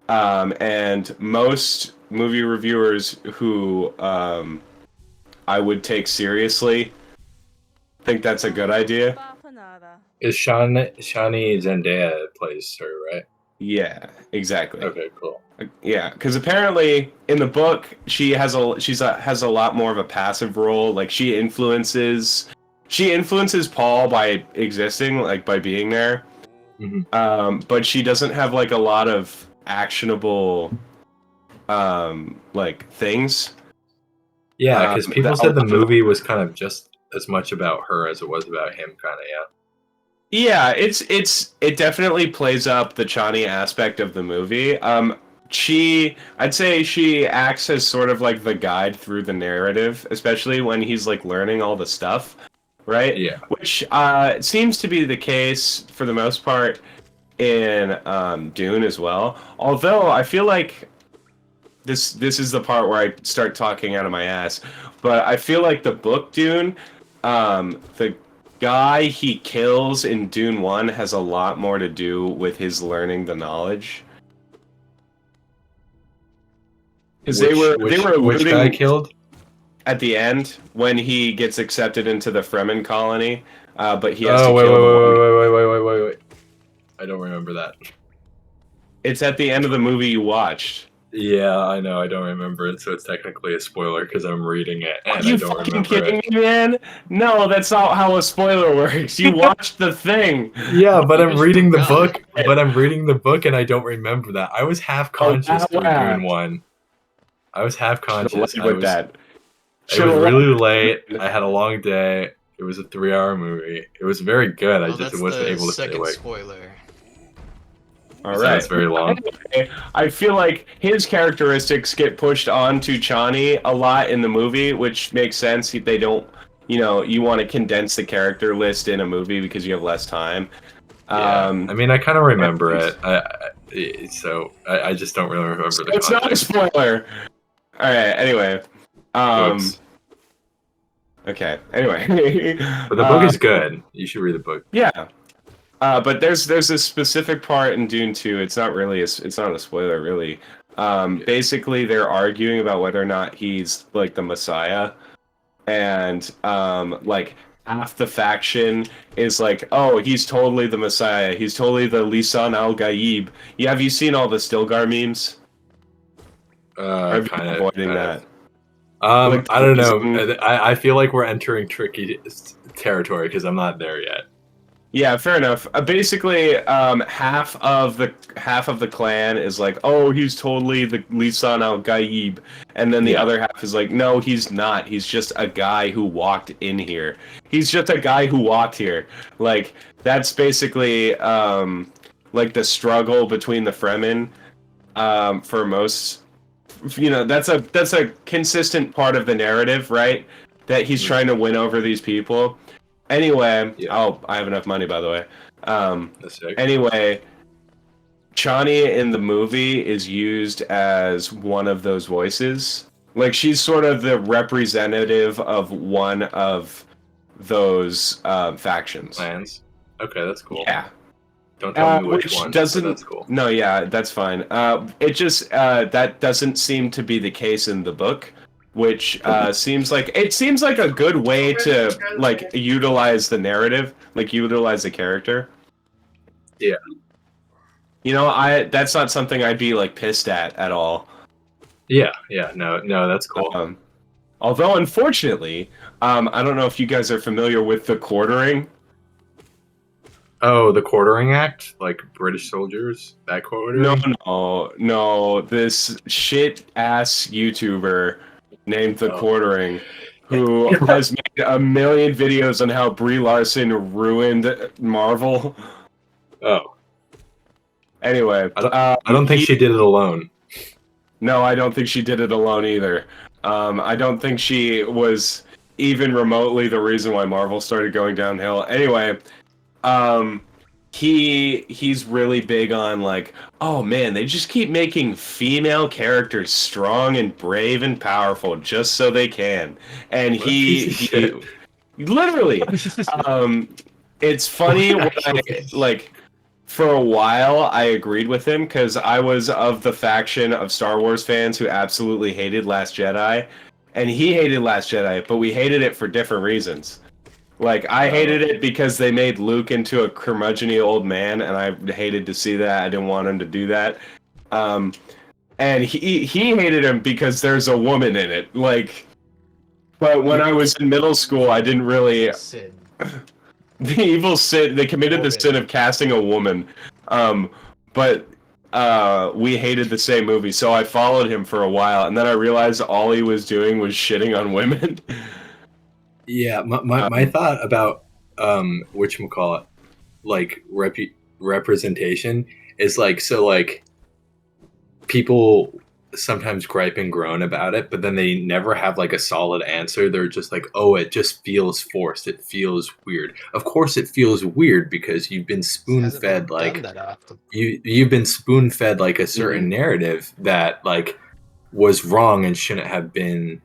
And most movie reviewers who I would take seriously think that's a good idea. Is Shani Zendaya plays her, right? Yeah, exactly. Okay, cool. Yeah, because apparently in the book has a lot more of a passive role. Like she influences Paul by existing, like by being there. Mm-hmm. But she doesn't have like a lot of actionable like things. Yeah, because people a said the lot of movie was kind of just as much about her as it was about him, kind of. Yeah. Yeah, it definitely plays up the Chani aspect of the movie. I'd say she acts as sort of like the guide through the narrative, especially when he's like learning all the stuff, right? Yeah. Which seems to be the case for the most part in Dune as well. Although I feel like this is the part where I start talking out of my ass, but I feel like the book Dune, the guy he kills in Dune 1 has a lot more to do with his learning the knowledge. Because they were which guy alluding killed? at the end when he gets accepted into the Fremen colony, but he has Oh to wait, kill the woman. wait. I don't remember that. It's at the end of the movie you watched. Yeah, I know. I don't remember it, so it's technically a spoiler because I'm reading it Are and you I don't fucking remember kidding it. me, man? No, that's not how a spoiler works. You watched the thing. Yeah, but You I'm just reading the forgot. book. But I'm reading the book and I don't remember that. I was half Oh, conscious wow. doing one. I was half Should have conscious. led with that. It was Should have really led. late. I had a long day. It was a 3-hour movie. It was very good. I Well, just that's wasn't the able to stay second awake. spoiler. All So that's right. very long. Anyway, I feel like his characteristics get pushed onto Chani a lot in the movie, which makes sense. They don't, you want to condense the character list in a movie because you have less time. Yeah, I mean, I kind of remember it. I just don't really remember So the it's not a context. spoiler. All right. Anyway. Books. Okay. Anyway. But the book is good. You should read the book. Yeah. But there's a specific part in Dune 2. It's not a spoiler really. Basically, they're arguing about whether or not he's like the Messiah, and like half the faction is like, oh, he's totally the Messiah. He's totally the Lisan al Gaib. Yeah, have you seen all the Stilgar memes? Or have you Kind been of. avoiding that? Like, I don't know. I feel like we're entering tricky territory because I'm not there yet. Yeah, fair enough. Basically, half of the clan is like, "Oh, he's totally the Lisan al Gaib," and then the other half is like, "No, he's not. He's just a guy who walked in here. He's just a guy who walked here." Like that's basically like the struggle between the Fremen. For most, that's a consistent part of the narrative, right? That he's trying to win over these people. Anyway, I have enough money, by the way. That's sick. Anyway, Chani in the movie is used as one of those voices. Like, she's sort of the representative of one of those factions. Plans. Okay, that's cool. Yeah. Don't tell me which Which one. doesn't. But that's cool. No, yeah, that's fine. It just that doesn't seem to be the case in the book, which seems like a good way to like utilize the narrative, like utilize the character. Yeah. That's not something I'd be like pissed at all. Yeah. No, that's cool. Although unfortunately, I don't know if you guys are familiar with the quartering. Oh, the quartering act, like British soldiers, that quartering. No. This shit ass YouTuber named the Quartering, who has made a million videos on how Brie Larson ruined Marvel. Oh. Anyway, I don't think she did it alone. No, I don't think she did it alone either. I don't think she was even remotely the reason why Marvel started going downhill. Anyway, he's really big on like, oh man, they just keep making female characters strong and brave and powerful just so they can. And he literally, it's funny when for a while I agreed with him because I was of the faction of Star Wars fans who absolutely hated Last Jedi, and he hated Last Jedi, but we hated it for different reasons. Like, I hated it because they made Luke into a curmudgeon-y old man, and I hated to see that. I didn't want him to do that. And he hated him because there's a woman in it. Like, but when I was in middle school, I didn't really... Sin. The evil sin, they committed the sin of casting a woman. But we hated the same movie, so I followed him for a while, and then I realized all he was doing was shitting on women. Yeah, my thought about whatchamacallit, like representation is like, so like people sometimes gripe and groan about it, but then they never have like a solid answer. They're just like, oh, it just feels forced. It feels weird. Of course it feels weird because you've been spoon-fed like you've been spoon-fed like a certain narrative that like was wrong and shouldn't have been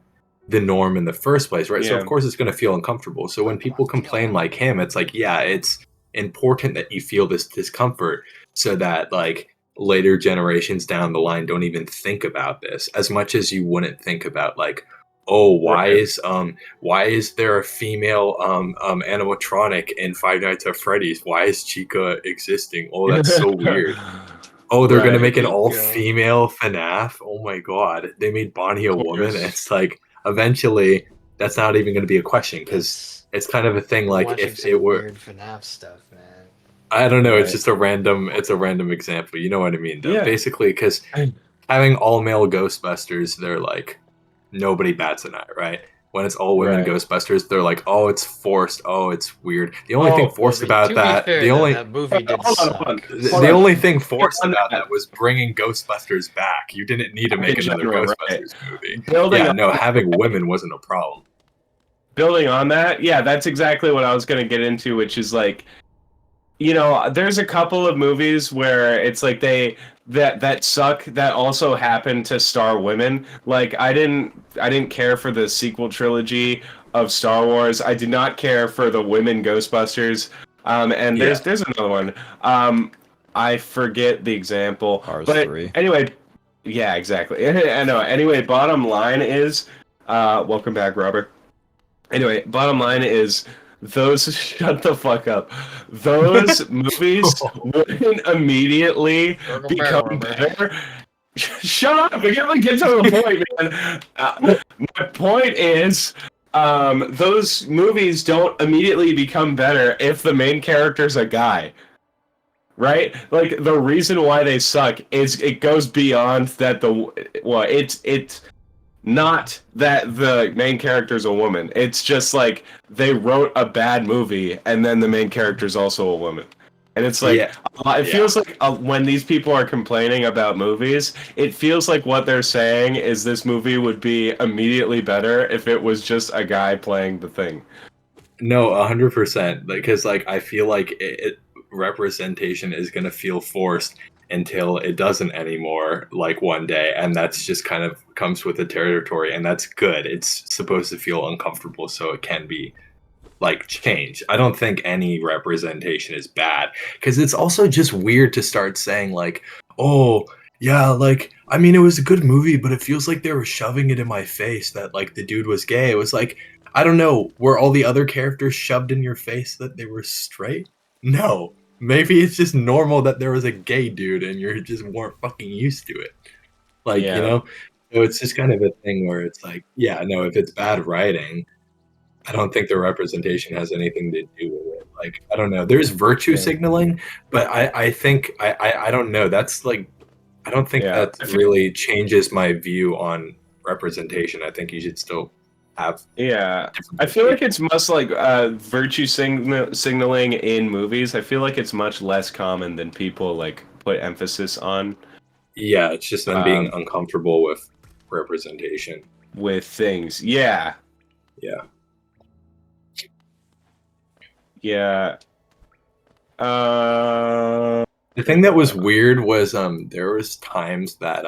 the norm in the first place, right? So of course it's going to feel uncomfortable. So when people complain like him, it's like, yeah, it's important that you feel this discomfort so that like later generations down the line don't even think about this as much as you wouldn't think about like, oh, why is there a female animatronic in Five Nights at Freddy's? Why is Chica existing? Oh, that's so weird. Oh, they're gonna Right. make an Chica. all-female FNAF. Oh my god, they made Bonnie a Of woman. course. It's like eventually that's not even gonna be a question because it's kind of a thing. We're Like watching if some it were, weird FNAF stuff, man. I don't know. It's Right. just a random. It's a random example. You know what I mean, though. Yeah. Basically, because having all male Ghostbusters, they're like nobody bats an eye, right? When it's all women Right. Ghostbusters, they're like, oh, it's forced. Oh, it's weird. The only thing forced about to that, be fair, the only that movie did Hold on, suck. hold on. the, Hold the on. only thing forced On about that. that was bringing Ghostbusters back. You didn't need to make In another general, right. Ghostbusters movie. Building Yeah, on no, that, having women wasn't a problem. building on that, yeah, that's exactly what I was gonna get into, which is like, you know, there's a couple of movies where it's like that suck that also happen to star women. Like I didn't care for the sequel trilogy of Star Wars. I did not care for the women Ghostbusters. And Yeah. there's another one. I forget the example. Cars But 3. anyway, yeah, exactly. I know. Anyway, bottom line is, welcome back, Robert. Anyway, bottom line is those shut the fuck up. Those movies wouldn't immediately become better. Shut up! Get to the point, man. My point is, those movies don't immediately become better if the main character's a guy. Right? Like the reason why they suck is it goes beyond that it's not that the main character's a woman. It's just like they wrote a bad movie and then the main character's also a woman. And it's like Yeah. it feels like when these people are complaining about movies, it feels like what they're saying is this movie would be immediately better if it was just a guy playing the thing. No, 100%. Because like I feel like representation is gonna feel forced until it doesn't anymore. Like one day, and that's just kind of comes with the territory, and that's good. It's supposed to feel uncomfortable, so it can be like change. I don't think any representation is bad because it's also just weird to start saying like, oh yeah, like I mean it was a good movie, but it feels like they were shoving it in my face that like the dude was gay. It was like, I don't know, were all the other characters shoved in your face that they were straight? No. Maybe it's just normal that there was a gay dude and you just weren't fucking used to it. Like, you Yeah. know? So it's just kind of a thing where it's like, yeah, no, if it's bad writing, I don't think the representation has anything to do with it. Like, I don't know. There's virtue Yeah. signaling, but I think I don't know. That's like I don't think Yeah. that really changes my view on representation. I think you should still have Yeah, different I feel like people. it's much like virtue signaling in movies. I feel like it's much less common than people like put emphasis on Yeah, it's just them being um, uncomfortable with representation. with things. Yeah, Yeah. yeah. The thing that was weird was there was times that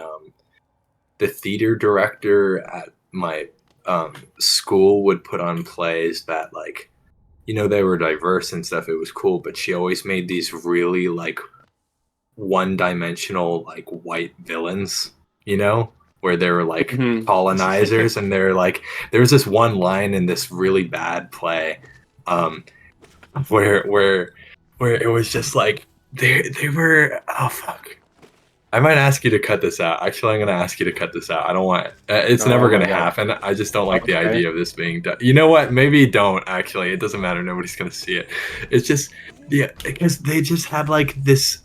the theater director at my school would put on plays that like they were diverse and stuff. It was cool, but she always made these really like one-dimensional like white villains, where they were like Mhm. colonizers and they're like there was this one line in this really bad play where it was just like they were oh fuck. I might ask you to cut this out. Actually, I'm going to ask you to cut this out. I don't want it's Oh never my going to God. happen. I just don't like the Okay. idea of this being done. You know what? Maybe don't actually. It doesn't matter. Nobody's going to see it. It's just because they just had like this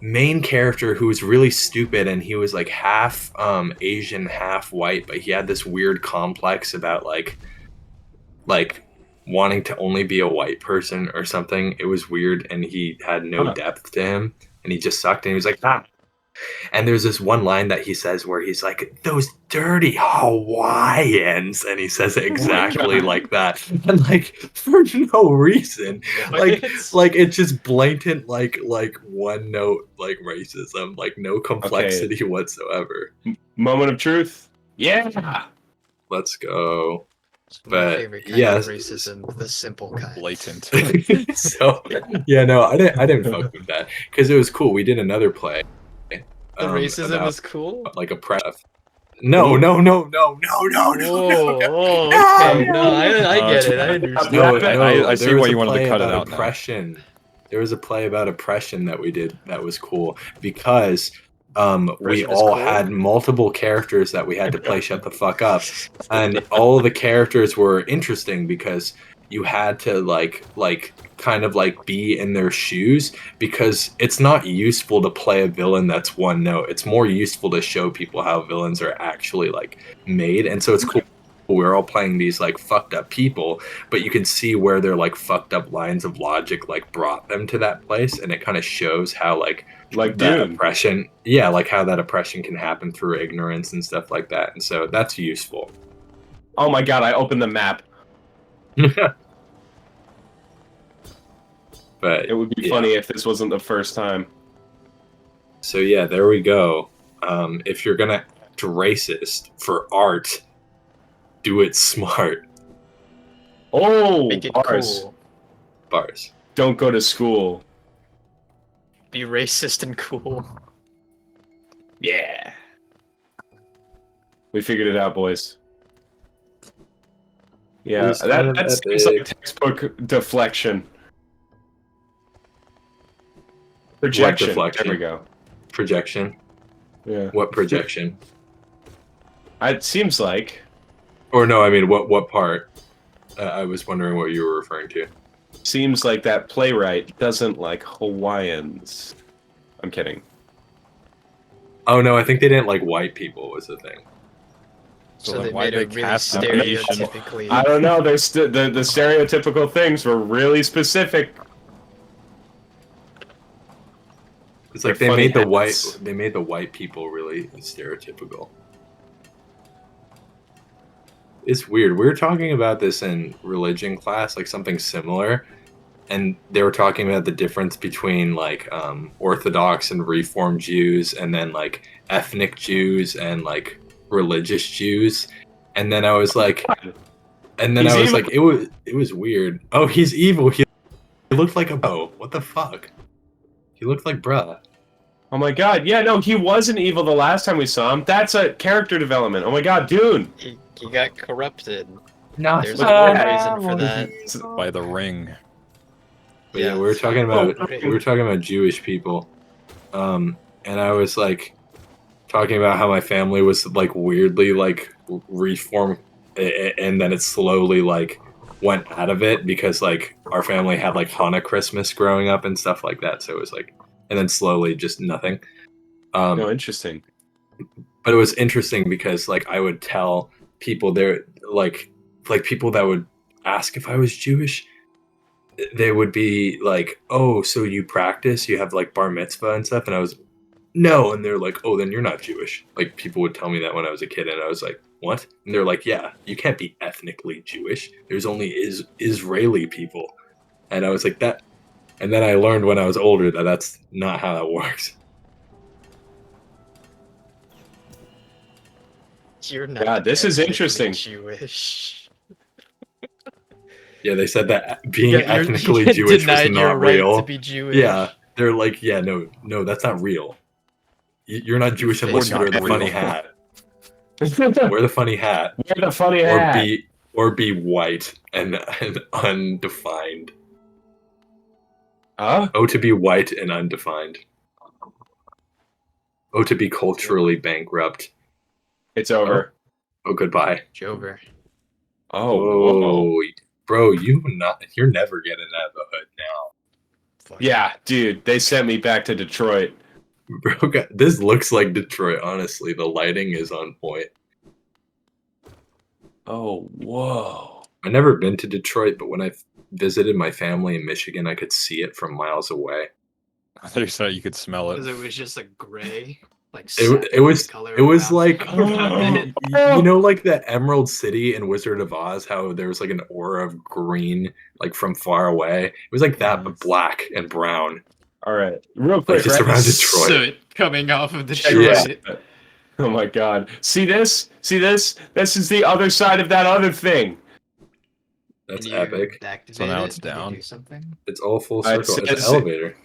main character who was really stupid and he was like half Asian, half white, but he had this weird complex about like wanting to only be a white person or something. It was weird and he had no Huh. depth to him and he just sucked and he was like, ah. And there's this one line that he says where he's like, those dirty Hawaiians. And he says it exactly like that. And like for no reason. Like it's just blatant like one note like racism, like no complexity whatsoever. Moment of truth. Yeah. Let's go. My But, favorite kind yeah, of racism, the simple kind. Blatant. So yeah, no, I didn't fuck with that because it was cool. We did another play. The racism About is cool. like oppressive. No, no, no, no, no, no, no, no, no. Okay. No, I Oh, get it. yeah. I understand. No, Yeah, no. I there see was why a you wanted to play cut it about out now. oppression. There was a play about oppression that we did that was cool because we Oppression is all cool? had multiple characters that we had to play shut the fuck up, and all the characters were interesting because you had to like kind of like be in their shoes because it's not useful to play a villain that's one note. It's more useful to show people how villains are actually like made, and so it's cool. We're all playing these like fucked up people, but you can see where their like fucked up lines of logic like brought them to that place, and it kind of shows how like that Dune. oppression, yeah, like how that oppression can happen through ignorance and stuff like that, and so that's useful. Oh my god, I opened the map. But It would be yeah. funny if this wasn't the first time. So yeah, there we go. If you're gonna act racist for art, do it smart. Oh, Make it bars. cool. Bars. Don't go to school. Be racist and cool. Yeah. We figured it out, boys. Yeah, It's kind of that seems like epic. textbook deflection. Projection. deflection? There we go. Projection. Yeah. What projection? It seems like. Or no, I mean what part? I was wondering what you were referring to. Seems like that playwright doesn't like Hawaiians. I'm kidding. Oh no, I think they didn't like white people was the thing. So, So then they why'd made they it really cast an Asian? stereotypically. I don't know. There's the stereotypical things were really specific. It's like They're they made funny hats. the white people really stereotypical. It's weird. We were talking about this in religion class, like something similar, and they were talking about the difference between like Orthodox and Reform Jews, and then like ethnic Jews and like religious Jews. And then I was like, He's evil. like, it was weird. Oh, he's evil. He looked like a bow. What the fuck? He looked like bruh. Oh my god, yeah, no, he wasn't evil the last time we saw him. That's a character development. Oh my god, Dune! He got corrupted. No, There's a good reason for that. By the ring. But yeah, we were talking about Jewish people, and I was like talking about how my family was like weirdly like reformed, and then it slowly like went out of it because like our family had like Hanukkah Christmas growing up and stuff like that. So it was like, and then slowly just nothing. No, interesting. But it was interesting because like I would tell people there like people that would ask if I was Jewish, they would be like, oh, so you practice, you have like bar mitzvah and stuff, and I was no, and they're like, oh, then you're not Jewish. Like people would tell me that when I was a kid, and I was like, what? And they're like, yeah, you can't be ethnically Jewish, there's only Israeli people. And I was like, that. And then I learned when I was older that that's not how that works. You're not. God, this is ethnically interesting. Jewish. Yeah, they said that being You're ethnically Jewish was denied your not right real. to be Jewish. Yeah, they're like, yeah, no, that's not real. You're not Jewish unless you Not wear the real. funny hat. Wear the funny hat, Wear the funny hat. or be white and undefined. Huh? Oh, to be white and undefined. Oh, to be culturally bankrupt. It's over. Oh, goodbye. Jover. Oh, whoa. Bro, you're never getting out of the hood now. Fuck. Yeah, dude, they sent me back to Detroit. Bro, this looks like Detroit, honestly. The lighting is on point. Oh, whoa. I've never been to Detroit, but when I visited my family in Michigan, I could see it from miles away. I thought you said you could smell Because it. it was just a gray, like It was color like around it. you know, like the Emerald City in Wizard of Oz, how there was like an aura of green, like from far away. It was like that, but black and brown. All right. Real quick. just right? around Detroit. Soot coming off of the Yeah. Detroit. Oh my god. See this? See this? This is the other side of that other thing. That's Can you epic. activate So now it? it's Can you down. do something? It's all full It circle. It's an says- elevator.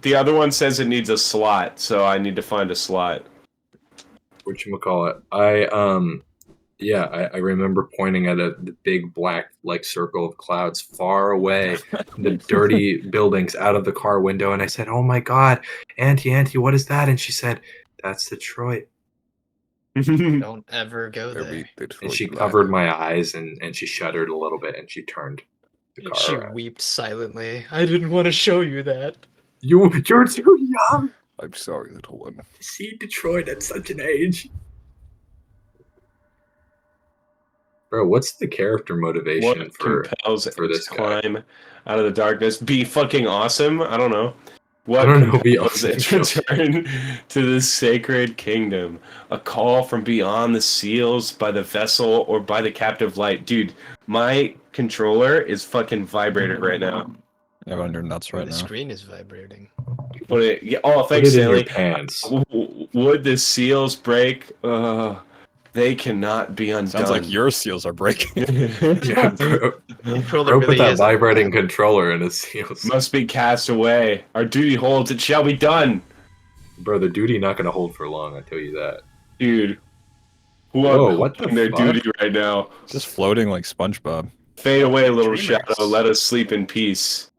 The other one says it needs a slot, so I need to find a slot. Whatchamacallit? I remember pointing at the big black like circle of clouds far away, the dirty buildings out of the car window, and I said, "Oh my God, Auntie, what is that?" And she said, "That's Detroit." Don't ever go There there. we- And she covered my eyes and she shuddered a little bit and she turned the car She around. wept silently. I didn't want to show you that. You're too young I'm sorry, little one. to see Detroit at such an age. Bro, what's the character motivation What for compels for it this to guy? climb out of the darkness? Be fucking awesome? I don't know. What I don't know, be compels it awesome. to return to the sacred kingdom? A call from beyond the seals by the vessel or by the captive light? Dude, my controller is fucking vibrated right now. You have it on your nuts right The now. screen is vibrating. Put it. Yeah, oh, Put thanks, it in your Stanley. pants. Would the seals break? They cannot be undone. Sounds like your seals are breaking. Yeah, bro. Controller Bro really put that is vibrating controller in his heels. Must be cast away. Our duty holds. It shall be done. Bro, the duty not gonna hold for long, I tell you that. Dude. Who Whoa, are what the holding their fuck? duty right now? Just floating like SpongeBob. Fade away, little Dreamers. shadow. Let us sleep in peace.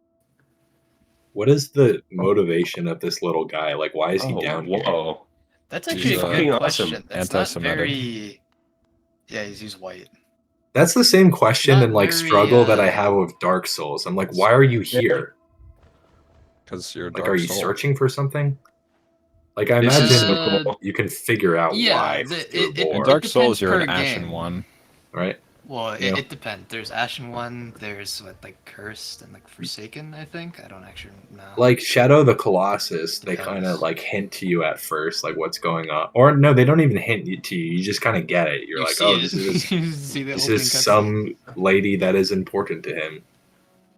What is the motivation of this little guy? Like, why is he down here? whoa. That's He's, actually a fucking good awesome. question. That's not Anti-Semitic. very. Yeah, he's white. That's the same question Not and like very, struggle that I have with Dark Souls. I'm like, why are you here? Because you're a Like, dark are you soul. searching for something? Like, I This is imagine so cool. you can figure out Yeah, why. the- you're it- In bored, Dark depends Souls, you're an per Ashen game. one. right? Well, Yeah. it depends. There's Ashen One. There's what, like Cursed and like Forsaken. I think. I don't actually know. Like Shadow of the Colossus, they Depends. kind of like hint to you at first, like what's going on. Or no, they don't even hint to you. You just kind of get it. You're you like, see oh, it. this is You see the this opening is cutscene. some lady that is important to him.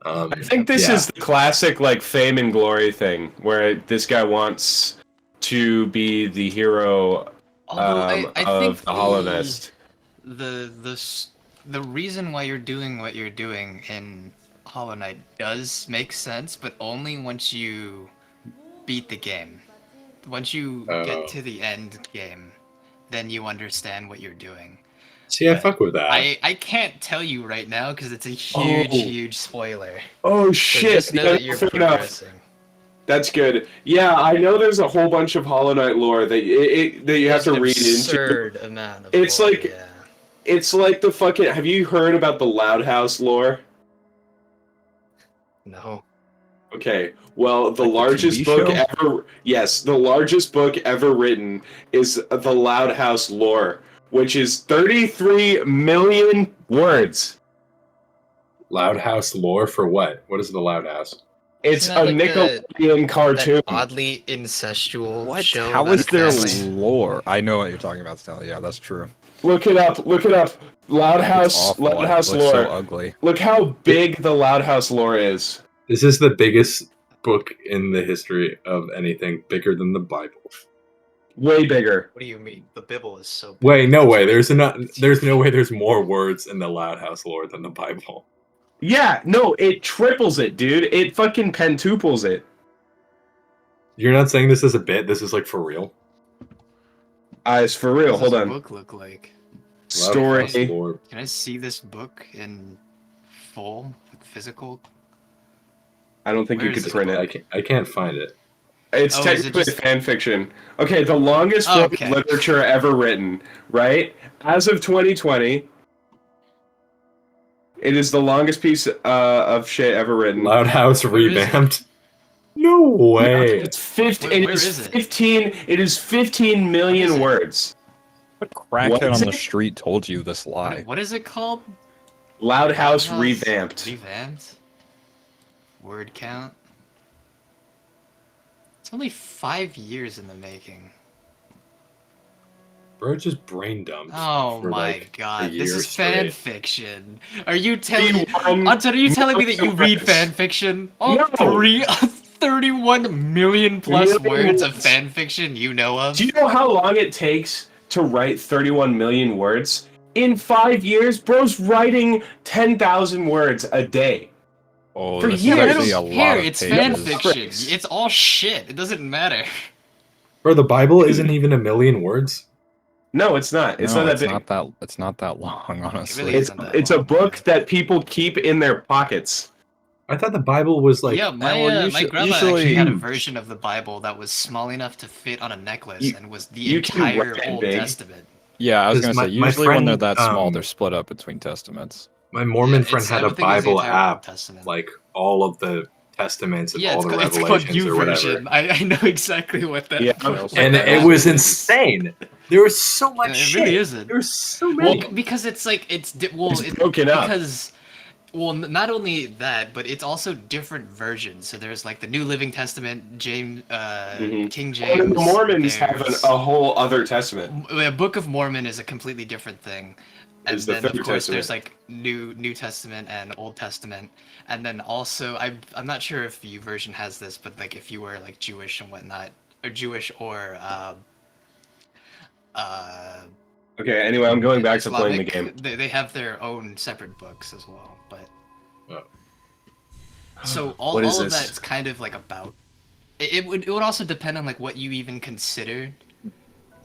I think this yeah. is the classic, like, fame and glory thing, where this guy wants to be the hero Although I of think the Hollow Nest. the reason why you're doing what you're doing in Hollow Knight does make sense, but only once you beat the game. Once you Oh. get to the end game, then you understand what you're doing. See, I But fuck with that. I can't tell you right now because it's a Oh. huge spoiler. Oh, So shit. just know Yeah, that you're fair enough. progressing. That's good. Yeah, I know there's a whole bunch of Hollow Knight lore that you have There's an to read into. absurd amount of It's lore, like- yeah. It's like the fucking. Have you heard about the Loud House lore? No. Okay, well, the Like the largest TV book show? ever. Yes, the largest book ever written is the Loud House lore, which is 33 million words. Loud House lore for what? What is the Loud House? It's Isn't that a like Nickelodeon cartoon. That oddly incestual What? show. How about is a there family. lore? I know what you're talking about, Stanley. Yeah, that's true. Look it up. Look it up. Loud It's House. awful. Loud House It looks lore. so ugly. Look how big the Loud House lore is. This is the biggest book in the history of anything, bigger than the Bible. Way bigger. What do you mean? The Bible is so big. Wait, no That's way. what- There's no way there's more words in the Loud House lore than the Bible. Yeah, no, it triples it, dude. It fucking pentuples it. You're not saying this is a bit. This is like for real. It's for What real. does Hold this on. book look like? Loud Story. House lore. Can I see this book in full, like physical? I don't think Where you is could it? print it. I can't find it. It's Oh, is it technically just- fan fiction. Okay, the longest Oh, book okay. of literature ever written, right? As of 2020, it is the longest piece of shit ever written. Loud House Where is it? revamped. No way. It's 15. Where It is is it? 15. It is 15 million What is it? words. What What crackhead is on the it? street told you this lie? What is it called? Loud House House revamped. Revamped. Word count. It's only 5 years in the making. Bro just brain dumped. Oh for, my like, a god, year this is fan straight. fiction. Are you telling me? 31 Anton, are you telling me that you read words. fan fiction? All No. 31 million plus Million words of words. fan fiction you know of? Do you know how long it takes to write 31 million words? In 5 years, bro's writing 10,000 words a day. Oh, For this years. is I actually a don't lot care. of It's fan pages. fiction. It's all shit. It doesn't matter. Bro, the Bible isn't even a million words. No, it's not. It's No, not it's that big. not that. It's not that long, honestly. really It's isn't that it's a long, book yeah. that people keep in their pockets. I thought the Bible was like yeah, my well, my grandma actually had a huge. version of the Bible that was small enough to fit on a necklace You- and was the you can entire write it Old big. Testament. Yeah, I was 'Cause gonna say my usually when they're friend, that small, um, they're split up between testaments. my Mormon friend I had would a think it was the Bible entire Old app, Testament. like all of the testaments and Yeah, all the it's called revelations U or whatever. version. I know exactly what that. Yeah. what And that it app was is. insane. There was so much It shit. really isn't. There was so Well, many. because it's like it's It's broken up. because not only that, but it's also different versions. So there's like the New Living Testament, King James. And the Mormons have there's- a whole other testament. The Book of Mormon is a completely different thing. And Is the then of Third course Testament. there's like New Testament and Old Testament. And then also I'm not sure if your version has this, but like if you were like Jewish and whatnot, or Jewish or Okay, anyway, I'm going back to playing the Islamic, game. they have their own separate books as well, but Oh. so all What is of this? that's kind of like about it would also depend on like what you even consider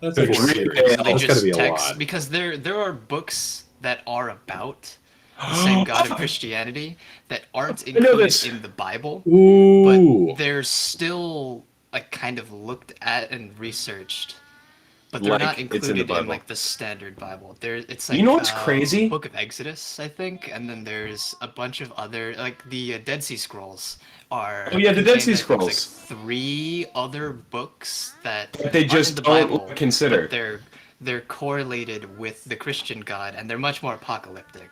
That's The like Dream serious. Tale. That's gotta religious be a texts lot. because there are books that are about the same God in Christianity that aren't I know included this. in the Bible, Ooh. but they're still like kind of looked at and researched. But they're Like, not it's in the included in, Bible. like the standard Bible. It's like You know what's crazy? Book of Exodus, I think, and then there's a bunch of other like the Dead Sea Scrolls are. Oh, yeah, the Dead contained, Sea I think, like, Scrolls. 3 other books that But they aren't just in the don't Bible, consider. but they're correlated with the Christian God, and they're much more apocalyptic.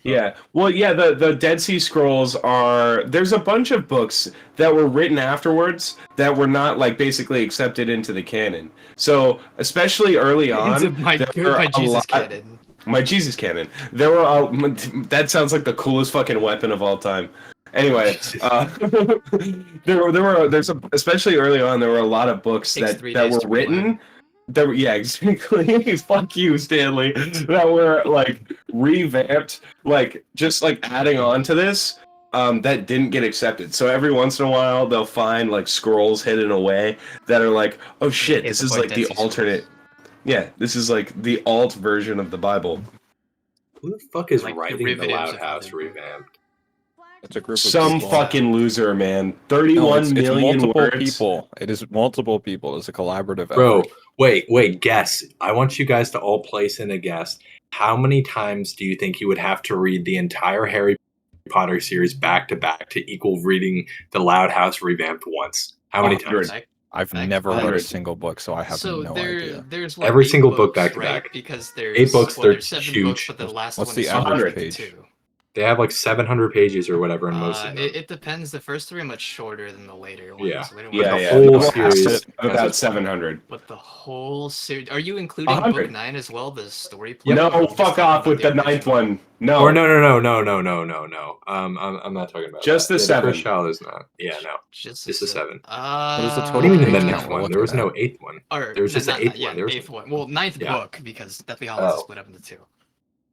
Yeah. Well, yeah, the Dead Sea Scrolls are there's a bunch of books that were written afterwards that were not like basically accepted into the canon. So, especially early on, my there were a Jesus lot- canon. My Jesus canon. There were that sounds like the coolest fucking weapon of all time. Anyway, especially early on there were a lot of books Takes that 3 that days were to written relearn. that were, yeah, exactly. Fuck you, Stanley. That were like revamped, like just like adding on to this. That didn't get accepted. So every once in a while, they'll find like scrolls hidden away that are like, oh shit, Hit this the is point, like the Dead Sea alternate. Yeah, this is like the alt version of the Bible. Who the fuck is Like writing the derivatives Loud of House other revamped? It's a group of Some people. fucking loser, man. No, 31 it's million multiple words. people. It is multiple people. It's a collaborative Bro, effort. wait, guess. I want you guys to all place in a guess. How many times do you think you would have to read the entire Harry Potter series back to back to equal reading the Loud House revamped once? How many 100. times? I've Back- never read a 100. single book, so I have So no there, idea. there's what, Every 8 single book books, back to right? back. Because there's 8 books, they're there's 7 huge. books, but the last What's one the is average split page? into 2. They have like 700 pages or whatever in most of them. It depends. The first 3 are much shorter than the later ones. Yeah. Later Yeah, ones yeah. are whole The longer. last series is has about its- 700. But the whole series. Are you including 100. book 9 as well? The story plot? No, or are you just fuck talking off about with the ninth original? one. No. Or no. I'm not talking about Just that. the Yeah, 7. first child is not. Yeah, no. Just the 7. What is the What total do you mean in the page ninth count we're one? There was looking no at? 8th one. Or There was just the 8th yeah, one. There was 8th one. Well, 9th Yeah. book because Deathly Hallows is Oh. split up into 2.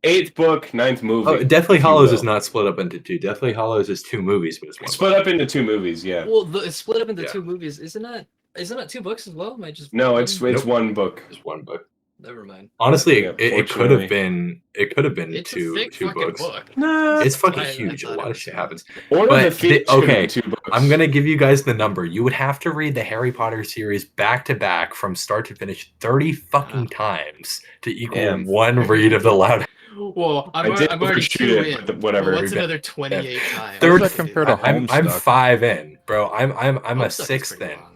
8th book, 9th movie. Oh, Deathly if you Hollows will. is not split up into 2. Deathly Hollows is 2 movies, but it's one. Split up into 2 movies, yeah. Well, it's split up into Yeah. 2 movies. Isn't that 2 books as well? Am I just No, it's Nope. one book. Just one book. never mind. Honestly, Yeah, it could have been. It could have been It's a two thick two fucking books. book. Nah. It's fucking I huge. A thought it lot of was shit not. happens. Or But the Phoenix the- could be okay, 2 books. I'm gonna give you guys the number. You would have to read the Harry Potter series back to back from start to finish 30 fucking times to equal Damn. one read of the Loud. Well, I'm did already overshoot 2 it, in. but whatever. Well, what's another 28 times? How does Third- that compare to I'm Homestuck? 5 in, bro. I'm a Homestuck is 6th pretty in. long.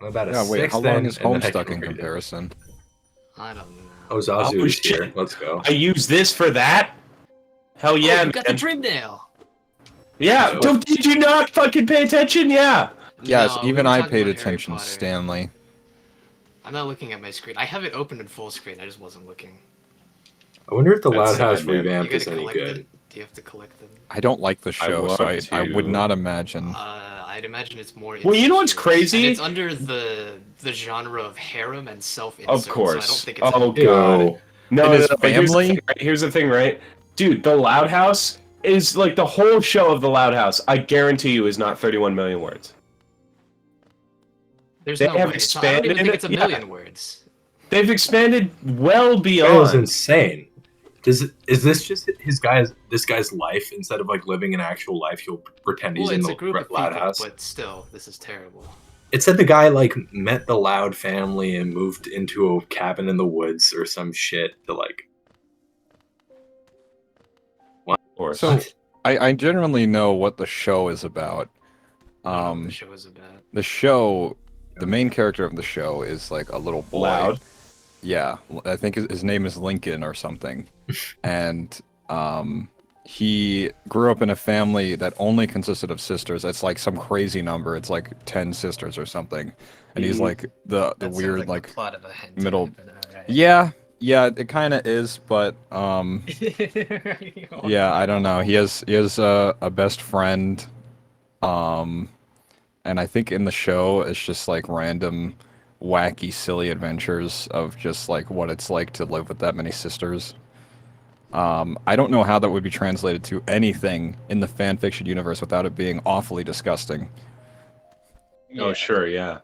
I'm about a Yeah, wait, 6th how long in, is and then I Homestuck can in read it. comparison? I don't know. Oh, Zazu Oh, is shit. here. Let's go. I use this for that? Hell yeah, Oh, you got the man. dream nail. Yeah, So- did you not fucking pay attention? Yeah. Yes, No, we even were I talking paid about Harry attention, Potter. Stanley. I'm not looking at my screen. I have it open in full screen. I just wasn't looking. I wonder if the That's Loud House sad, man. revamp You is gotta any collect good. them. Do you have to collect them? I don't like the show, love so I would to. not imagine. I'd imagine it's more. Well, you know what's incestuous, crazy? And it's under the genre of harem and self-insert. Of So I course. don't think it's Oh Ew. god. No, And no, his no. But here's the family? thing, right? Here's the thing, right? Dude, the Loud House is like the whole show of the Loud House. I guarantee you is not 31 million words. There's They no have way. I don't even think it's a expanded. million words. They've expanded well This guy is beyond. insane. Is this just this guy's life? Instead of like living an actual life, he'll pretend he's Well, in it's the a group of Loud people, House. but still, this is terrible. It said the guy like met the Loud family and moved into a cabin in the woods or some shit to like. Or So I genuinely know what the show is about. I don't know what the show is about. The show, the main character of the show is like a little boy. Loud. Yeah, I think his name is Lincoln or something. And he grew up in a family that only consisted of sisters. It's like some crazy number. It's like 10 sisters or something. And he's like the That sounds weird like like the plot of a hentai, middle. but alright. Yeah, it kind of is, but yeah, I don't know. He has a best friend, and I think in the show it's just like random, wacky, silly adventures of just like what it's like to live with that many sisters. I don't know how that would be translated to anything in the fan fiction universe without it being awfully disgusting. Oh, sure, yeah.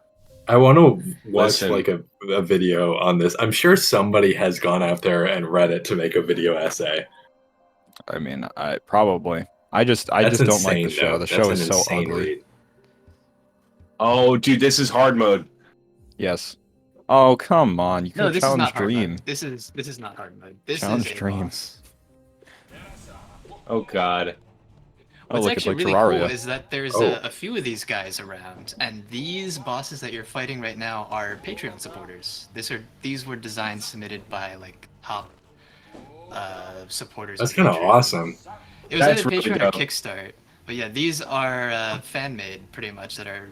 I want to watch Listen. like a video on this. I'm sure somebody has gone out there and read it to make a video essay. I mean, I probably. I just don't like the show. Though. The That's show an is so insane ugly. read. Oh, dude, this is hard mode. Yes. Oh, come on. You No, could this is challenge not hard Dream. mode. This is not hard mode. This Challenge is a Dream. boss. Oh God. Oh, What's look, it's actually like really Terraria. cool is that there's Oh. a few of these guys around, and these bosses that you're fighting right now are Patreon supporters. These were designs submitted by like top supporters. That's on kind of Patreon. awesome. It was That's either really Patreon dope. or Kickstart, but yeah, these are fan made pretty much that are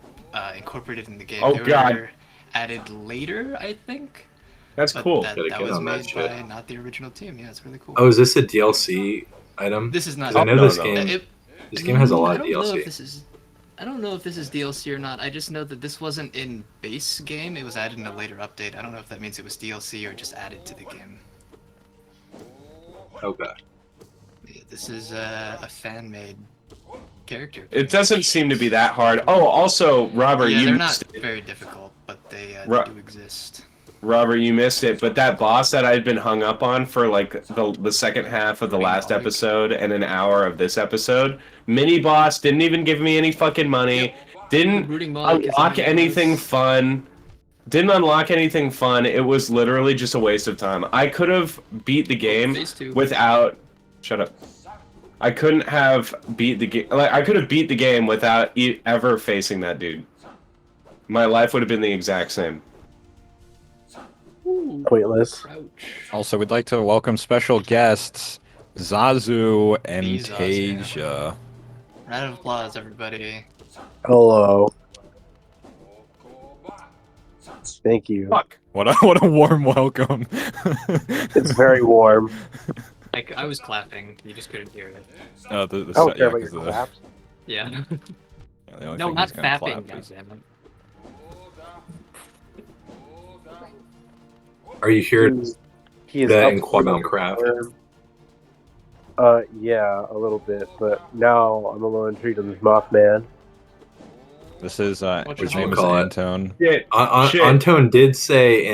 incorporated in the game. Oh, they God. were added later, I think. That's But cool. that Gotta get was on that made shit. by not the original team. Yeah, it's really cool. Oh, is this a DLC item? This is not. 'Cause I know no, this no. game. This game has a lot of I don't know if DLC. this is. I don't know if this is DLC or not. I just know that this wasn't in base game. It was added in a later update. I don't know if that means it was DLC or just added to the game. Okay. Yeah, this is a fan-made character. It doesn't seem to be that hard. Oh, also, Robert, Yeah, you they're missed not it. very difficult, but they Ru- do exist. Robert, you missed it. But that boss that I'd been hung up on for like the second half of the last Malik. episode and an hour of this episode, mini boss didn't even give me any fucking money. Didn't Rooting Malik is unlock mini anything boss. fun. Didn't unlock anything fun. It was literally just a waste of time. I could have beat the game Phase 2. without. Shut up. I couldn't have beat the game. Like I could have beat the game without ever facing that dude. My life would have been the exact same. Pointless. Crouch. Also, we'd like to welcome special guests, Zazu and The Zazu. Tasia. Round of applause, everybody. Hello. Thank you. Fuck. What a warm welcome. It's very warm. I was clapping. You just couldn't hear it. The I don't yeah, care about 'cause your the- claps. Yeah. yeah, the only No, thing not he's gonna fapping, clap is- goddammit. Are you here He is to up inquire for on craft? Yeah, a little bit, but now I'm a little intrigued on this Mothman. This is What's his your name is call it? Antone. Shit. Shit. Antone did say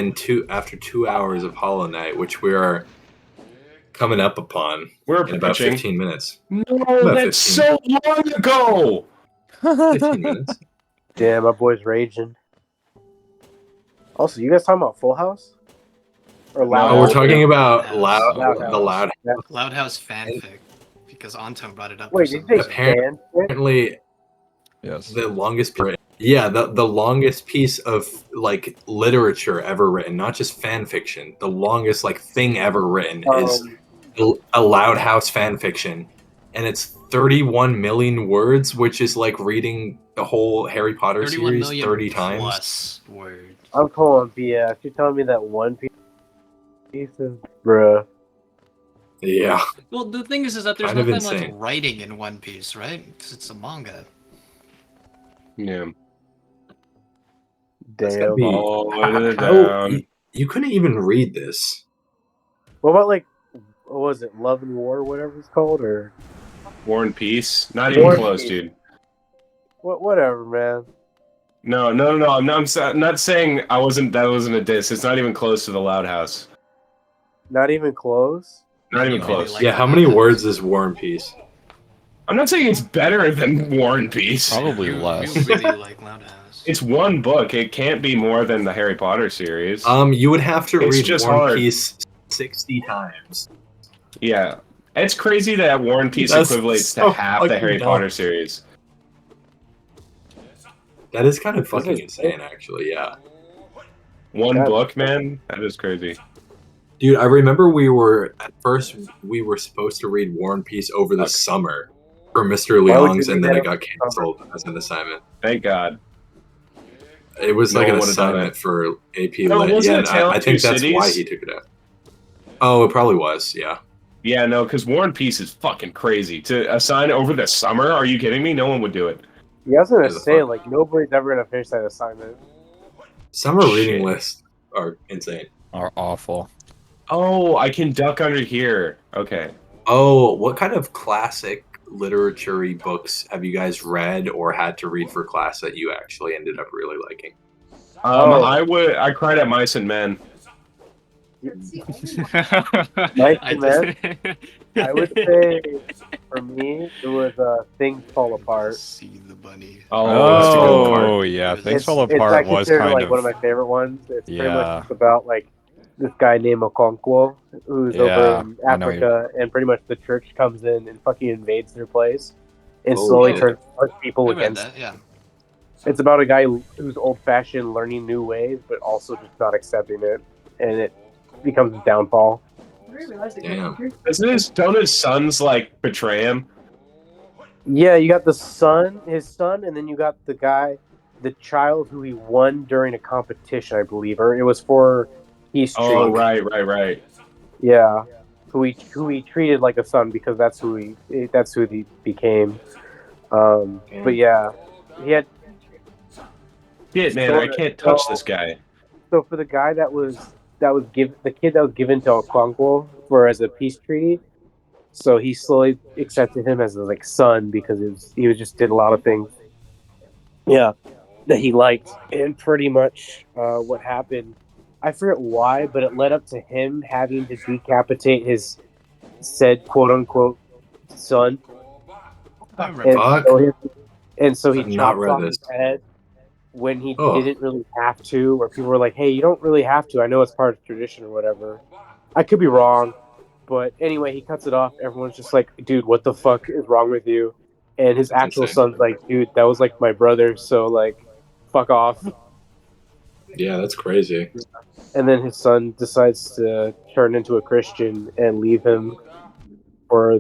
after 2 hours of Hollow Knight, which we are coming up upon We're in about approaching. 15 minutes. No, About that's 15. so long ago. 15 minutes. Damn, my boy's raging. Also, you guys talking about Full House? Or Loud Oh, No, we're House? talking about Loud House. the loud. Loud House fanfic. Because Anton brought it up. Wait, for did some you reason. say Apparently- fan? Apparently, Yes. the longest. Yeah, the longest piece of like literature ever written, not just fan fiction. The longest like thing ever written is a Loud House fan fiction, and it's 31 million words, which is like reading the whole Harry Potter 31 series million 30 times. plus words. I'm calling BS. You're telling me that one piece is, bruh. Yeah, Well, the thing is that there's Kind of not that much insane. writing in One Piece, right? Because it's a manga. Yeah. That's gotta Damn. be- Oh, How- down. you couldn't even read this. What about like, what was it, Love and War, whatever it's called, or War and Peace. Not even War and close, Peace. dude. Whatever, man. No. I'm not saying I wasn't. That wasn't a diss. It's not even close to the Loud House. Not even close. Not You even really close. like Yeah, the how many Loud House. words is War and Peace? I'm not saying it's better than War and Peace. Probably You less. really like Loud House. It's one book. It can't be more than the Harry Potter series. You would have to It's read just War and hard. Peace 60 times. Yeah. It's crazy that War and Peace That's equates to so half the fucking Harry dumb. Potter series. That is kind of fucking is- insane, actually. Yeah, One That- book, man? That is crazy. dude. I remember we were supposed to read War and Peace over the Fuck. summer for Mr. Why would you Leong's, and read then that it got over the summer? canceled as an assignment. Thank God. It was No like an one would've done assignment for AP No, Lit. wasn't Yeah, it and Tale I of think Two that's why Cities? he took it out. Oh, it probably was. Yeah. Yeah, no, because War and Peace is fucking crazy. To assign over the summer? Are you kidding me? No one would do it. Yeah, I was gonna Yeah, the say, fuck. like, nobody's ever gonna finish that assignment. Summer reading Shit. lists are insane. Are awful. Oh, I can duck under here. Okay. Oh, what kind of classic literature books have you guys read or had to read for class that you actually ended up really liking? Oh. I cried at Mice and Men. Nice, I man. just- I would say, for me, it was Things Fall Apart. See the bunny. Oh, that's a good one. Oh yeah, It's- Things Fall It's Apart actually was considered kind like of one of my favorite ones. It's pretty much Yeah. just about like this guy named Okonkwo who's Yeah, over in I know Africa, and pretty much the church comes in and fucking invades their place and Oh, slowly shit. turns people I read against. that, yeah. It's about a guy who's old-fashioned, learning new ways, but also just not accepting it, and it becomes his downfall. Damn. Don't his sons like betray him? Yeah, you got his son, and then you got the child who he won during a competition, I believe, or it was for Peace Tree. Oh, right. Yeah, who he treated like a son because that's who he became. But yeah, he had. Shit, man, I can't touch this guy. So for the guy the kid that was given to Okonkwo for as a peace treaty, so he slowly accepted him as his like son because he was just did a lot of things. Yeah, that he liked, and pretty much what happened. I forget why, but it led up to him having to decapitate his said quote unquote son. I remember. And Fuck. so he I've not chopped read off this. his head when he Oh. didn't really have to, or people were like, "Hey, you don't really have to. I know it's part of tradition or whatever." I could be wrong, but anyway, he cuts it off. Everyone's just like, "Dude, what the fuck is wrong with you?" And his That's actual insane. son's like, "Dude, that was like my brother, so like, fuck off." Yeah, that's crazy. And then his son decides to turn into a Christian and leave him for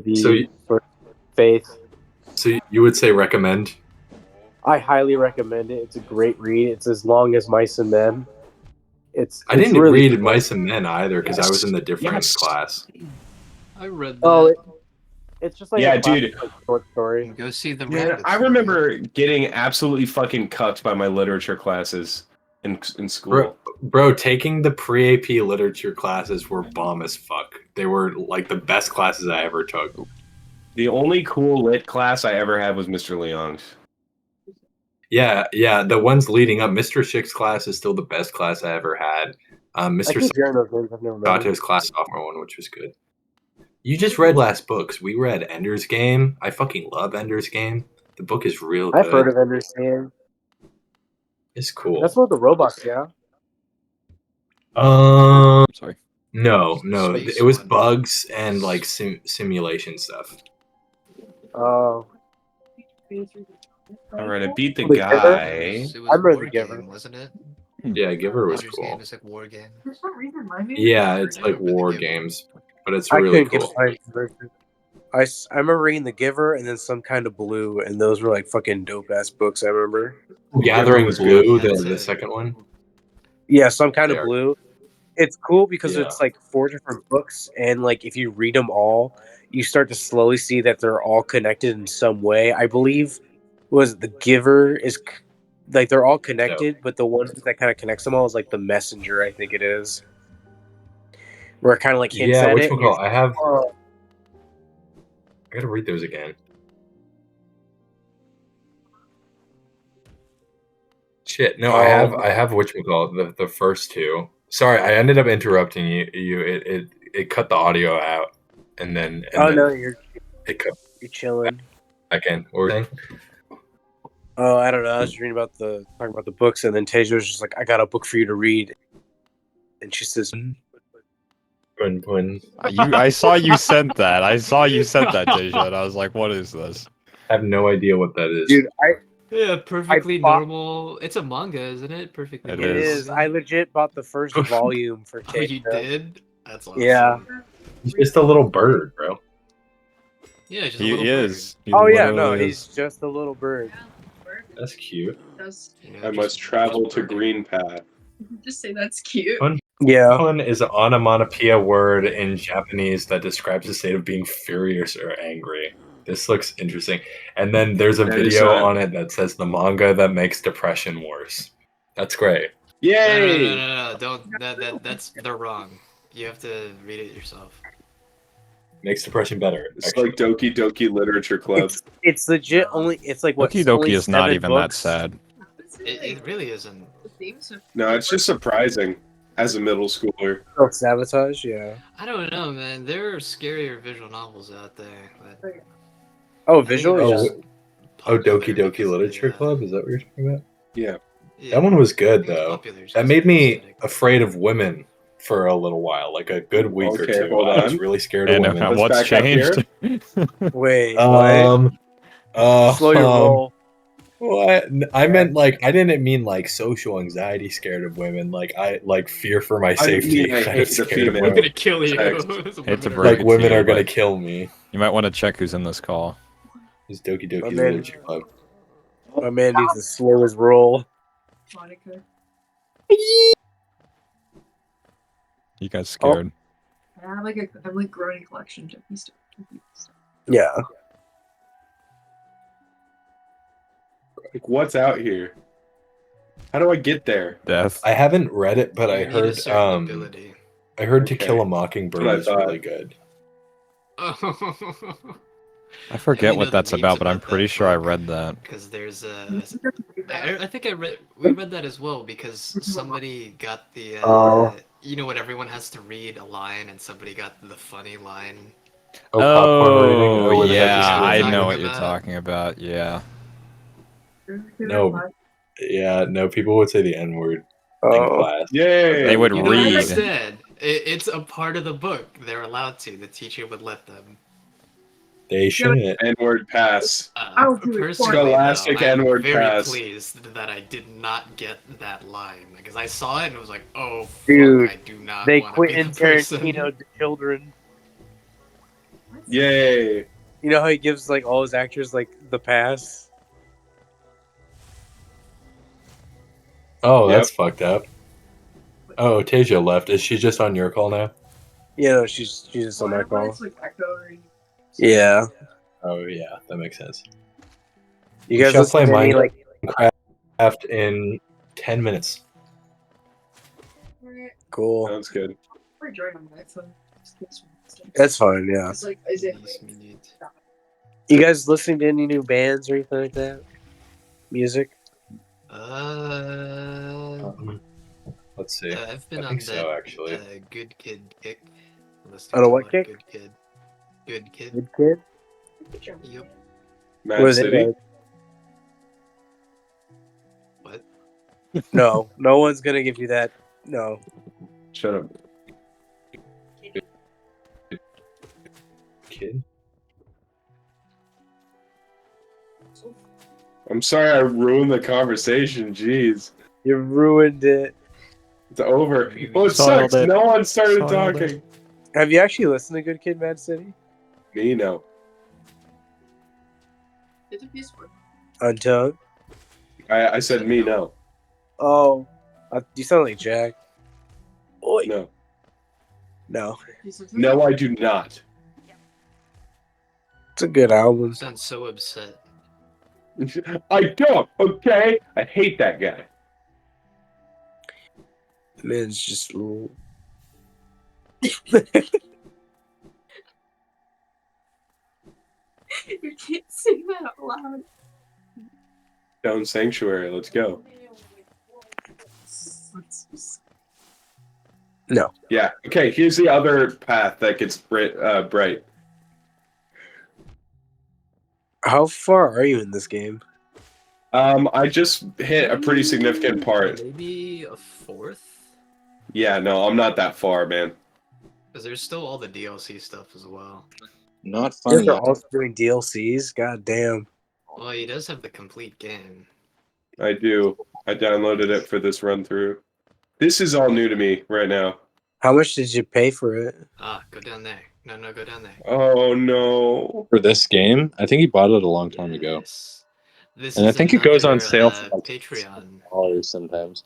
for faith. So you would say recommend? I highly recommend it. It's a great read. It's as long as Mice and Men. I didn't really read good. Mice and Men either because I was in the different Yes. class. I read that. Oh, it's just like Yeah, a classic, dude. like, short story. Go see the Man, rabbits. I remember getting absolutely fucking cucked by my literature classes in school. Bro, taking the pre-AP literature classes were bomb as fuck. They were like the best classes I ever took. The only cool lit class I ever had was Mr. Leong's. Yeah, the ones leading up. Mr. Schick's class is still the best class I ever had. I Mr. keep hearing those names. I've never met them. Sato's class sophomore one, which was good. You just read last books. We read Ender's Game. I fucking love Ender's Game. The book is real good. I've heard of Ender's Game. It's cool. That's what the robots, yeah. Sorry. No, Space it was one. bugs and like simulation stuff. Oh, All right, I beat the The Giver? guy. It was I remember War The Giver. Game, wasn't it? Yeah, Giver was Ender's cool. Game is like War Game. Yeah, it's I like remember The war Giver. games, but it's I really couldn't get cool. behind Conversion. I remember reading The Giver and then Some Kind of Blue, and those were like fucking dope ass books. I remember. Gathering was Blue, good. the second one. Yeah, Some Kind They of are. Blue. It's cool because Yeah. it's like 4 different books, and like if you read them all, you start to slowly see that they're all connected in some way. I believe was The Giver is like they're all connected, but the one that kind of connects them all is like The Messenger. I think it is. where it kind of like hints Yeah, at which it. one and you're call? I have. just, oh. I gotta read those again. Shit, no, I have whatchamacallit, the first two. Sorry, I ended up interrupting you. It cut the audio out, and then Oh no, it cut you're chilling. back in. What were you saying? Oh, I don't know. I was reading about talking about the books, and then Tasia was just like, "I got a book for you to read," and she says, When I saw you sent that. I saw you sent that, Deja, and I was like, what is this? I have no idea what that is. "Dude, Yeah, perfectly bought- normal. It's a manga, isn't it? Perfectly It normal it is. is. manga. I legit bought the first volume for Oh, Tasia." you did? That's awesome. Yeah. He's just a little bird, bro. Yeah, just a He little is. He Oh yeah, no, literally he's is. just a little bird. That's cute. bird. You know, I just- must travel just to birding. Green Path. Just say that's cute. Fun. Yeah. Fun is an onomatopoeia word in Japanese that describes the state of being furious or angry. This looks interesting. And then there's a That is, video on it that says the manga that makes depression worse. That's great. Yay! No, don't. They're wrong. You have to read it yourself. Makes depression better. It's Actually. like Doki Doki Literature Club. It's legit. Only it's like what? Doki only Doki is not 7 even that books? sad. It really isn't. No, it's just surprising as a middle schooler. Self-sabotage. Yeah. I don't know, man. There are scarier visual novels out there. But Oh, I think it visually. was Oh, just Oh, popular Doki Doki because of Literature the, Club? Is that what you're talking about? Yeah. yeah, That one was good, it was though. popular just That 'cause made of the me aesthetic. afraid of women for a little while, like a good week or Okay, two. hold I was on. really scared of And women. Let's what's back up here. changed? Wait. What? Slow your roll. What? I meant like I didn't mean like social anxiety scared of women. Like I like fear for my I safety. mean, I kind hate of the scared of female. I'm women. gonna kill you. Sex. Hate to Women are- break Like it women to you, are gonna but kill me. you might want to check who's in this call. It's Doki Doki My man- Literature Club. My man needs to slow his roll. Monica. You guys scared? I have like growing collection of Japanese stuff. Yeah. Like, what's out here? How do I get there? Death. I haven't read it, but You I need a heard certain ability. I heard To Okay. Kill a Mockingbird That's what I is thought. really good. I forget you what know the that's memes about, but I'm about pretty that sure I book? read that. Because there's a. I think we read that as well because somebody got the. You know what? Everyone has to read a line, and somebody got the funny line. Oh, popcorn reading. Oh, where they have to yeah, split I it. know what you're about. talking about. Yeah. No. Yeah, no. People would say the N word in Oh. class. Yay! They would You know what read. instead? It's a part of the book. They're allowed to. The teacher would let them. They shouldn't. N-word pass. I'll do it. Personally, Scholastic though, I'm N-word very pass. pleased that I did not get that line because I saw it and was like, "Oh, fuck, Dude, I do not." They wanna quit be the in person. Tarantino to children. Yay! You know how he gives like all his actors like the pass? Oh, that's fucked up. Oh, Tasia left. Is she just on your call now? Yeah, no, she's just on my call. It's like echoing. Yeah. Oh, yeah, that makes sense. You We guys shall listen play to any like Minecraft in 10 minutes. cool. Sounds good. We're joining on my phone. That's fine, yeah. It's like, is it? Yes, indeed. You guys listening to any new bands or anything like that? Music? Let's see. I've been I on think that so, actually. Good Kid kick. On a what kick? Good Kid. Good Kid. Good kid? Yep. Mad What is City. it? What? No, no one's gonna give you that. No. Shut up. Kid? I'm sorry I ruined the conversation. Jeez. You ruined it. It's over. Well, it Soiled sucks. it. No one started Soiled it. talking. Have you actually listened to Good Kid, Mad City? Me, no. It's a peaceful. Until? I said me, no. Oh, you sound like Jack. Oi. No. No, No, I do not. it's a good album. You sound so upset. I don't, okay? I hate that guy. Man's just a little. You can't say that out loud. Stone Sanctuary. Let's go. No. Yeah. Okay. Here's the other path that gets bright. How far are you in this game? I just hit a pretty significant part. Maybe a fourth? Yeah. No, I'm not that far, man. Because there's still all the DLC stuff as well. Not Guys funny. are also doing DLCs. God damn. Well, he does have the complete game. I do. I downloaded it for this run through. This is all new to me right now. How much did you pay for it? Go down there. No, go down there. Oh no. For this game, I think he bought it a long time ago. This And I is think it goes on another, sale for like Patreon. $6 sometimes.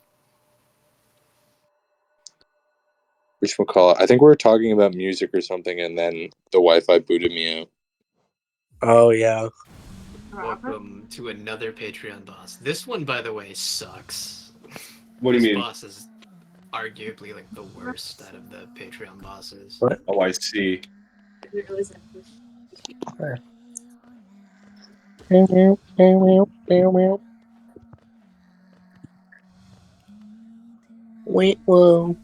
Whatchamacallit? I think we were talking about music or something, and then the Wi-Fi booted me out. Oh, yeah. Welcome to another Patreon boss. This one, by the way, sucks. What do you This mean? boss is arguably like the worst out of the Patreon bosses. What? Oh, I see. Wait, whoa.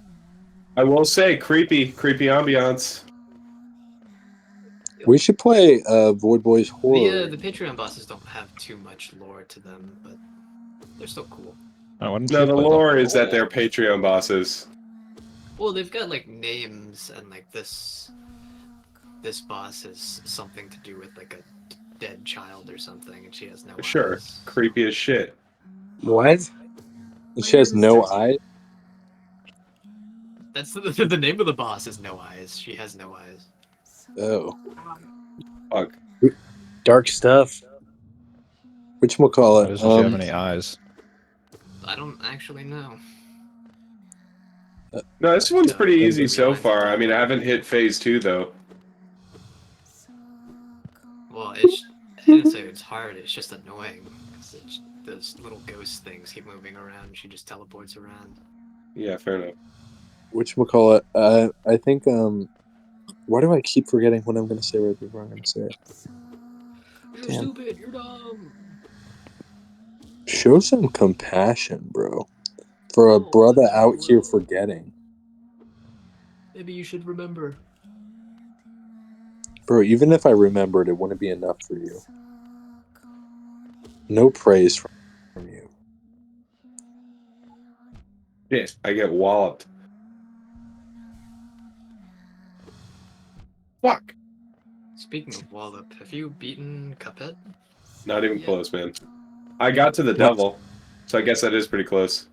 I will say, creepy ambiance. We should play Voidboys Horror. The Patreon bosses don't have too much lore to them, but they're still cool. Why didn't No, you the play them? lore is that they're Patreon bosses. Well, they've got like names, and like this boss has something to do with like a dead child or something, and she has no Sure. eyes. Creepy as shit. What? And she has no eyes. That's the name of the boss is No Eyes. She has no eyes. Oh. Fuck. Dark stuff. Why Whatchamacallit? doesn't she have any eyes? I don't actually know. No, this one's pretty easy so Behind far. it. I mean, I haven't hit phase 2 though. Well, I didn't say it's hard. It's just annoying. 'Cause those little ghost things keep moving around. She just teleports around. Yeah, fair enough. Whatchamacallit? I think why do I keep forgetting what I'm gonna say right before I'm gonna say it? You're Damn. stupid. You're dumb. Show some compassion, bro. For a Oh, brother that's out here well. forgetting. Maybe you should remember. Bro, even if I remembered, it wouldn't be enough for you. No praise from you. Shit, I get walloped. Fuck. Speaking of Wallop, have you beaten Cuphead? Not even Yeah. close, man. I got to the devil, so I guess that is pretty close.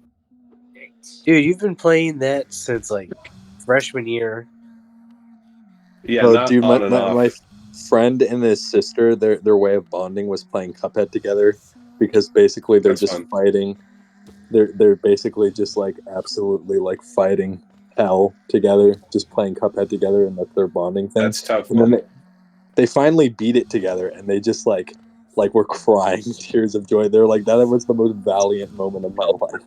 Dude, you've been playing that since like freshman year. Yeah, Oh, not dude, on and my off. friend and his sister, their way of bonding was playing Cuphead together, because basically they're That's just fun. fighting. They're basically just like absolutely like fighting hell together, just playing Cuphead together, and that's their bonding thing. That's tough. And then they finally beat it together, and they just like were crying tears of joy. They're like, that was the most valiant moment of my life.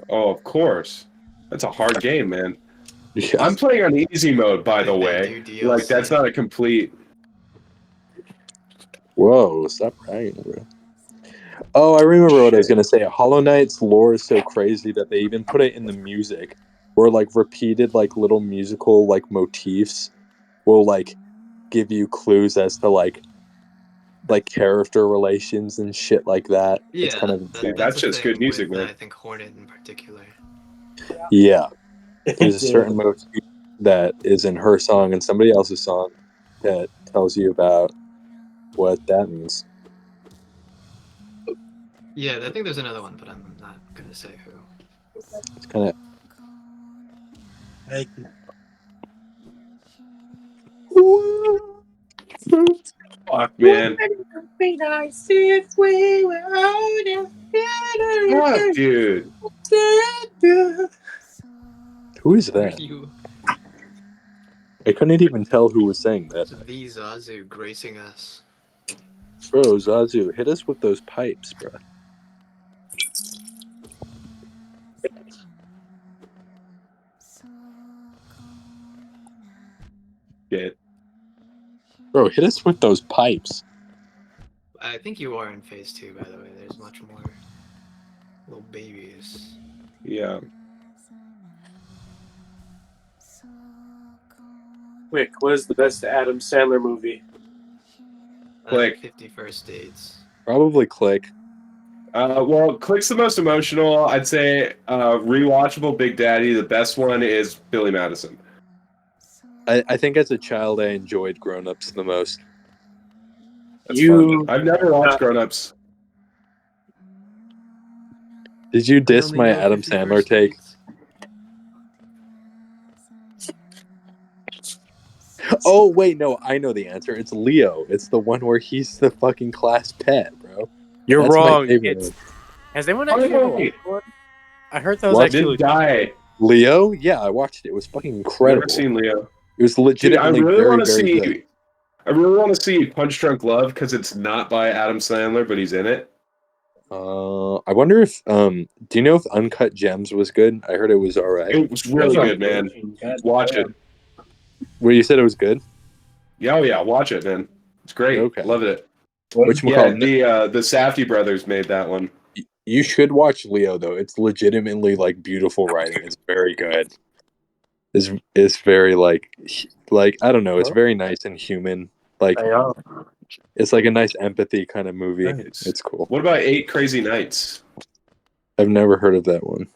Oh, of course. That's a hard game, man. Yeah. I'm playing on easy mode, by I the think they way. do Like, that's DLC. not a complete... Whoa, stop bragging, bro. Oh, I remember what I was gonna say. Hollow Knight's lore is so crazy that they even put it in the music, where like repeated like little musical like motifs will like give you clues as to like character relations and shit like that. It's kind of See, insane. that's a just thing good music, with, man. I think Hornet in particular. Yeah, there's a certain motif that is in her song and somebody else's song that tells you about what that means. Yeah, I think there's another one, but I'm not gonna say who. It's kind of Fuck, man. Fuck, dude. who is Who are that? you? I couldn't even tell who was saying that. The Zazu gracing us. Bro, Zazu, hit us with those pipes, bro. Shit. Bro, hit us with those pipes. I think you are in phase 2, by the way. There's much more little babies. Yeah. Quick, what is the best Adam Sandler movie? Click. 51st Dates. Probably Click. Well, Click's the most emotional. I'd say rewatchable Big Daddy. The best one is Billy Madison. I think as a child I enjoyed Grown Ups the most. That's fun. I've never watched uh, Grown Ups. Did you I diss only my know Adam 51st Sandler take? Dates. Oh wait, no, I know the answer. It's Leo. It's the one where he's the fucking class pet, bro. You're That's my wrong. favorite It's one. has anyone Oh, actually no, ever wait. watched one? I heard that was What? actually Didn't die. Leo? Yeah, I watched it. It was fucking incredible. Never seen Leo. It was Dude, I legitimately really very, want to very see. good. I really want to see Punch Drunk Love because it's not by Adam Sandler, but he's in it. I wonder if do you know if Uncut Gems was good? I heard it was alright. It was really good, man. Watch it. Well, you said it was good? Yeah, oh yeah, watch it, man. It's great. Okay. Love it. Which Yeah, the Safdie brothers made that one. you should watch Leo though. It's legitimately like beautiful writing. It's very good. It's very like I don't know. It's very nice and human. Like I know. it's like a nice empathy kind of movie. Nice. It's cool. What about 8 Crazy Nights? I've never heard of that one.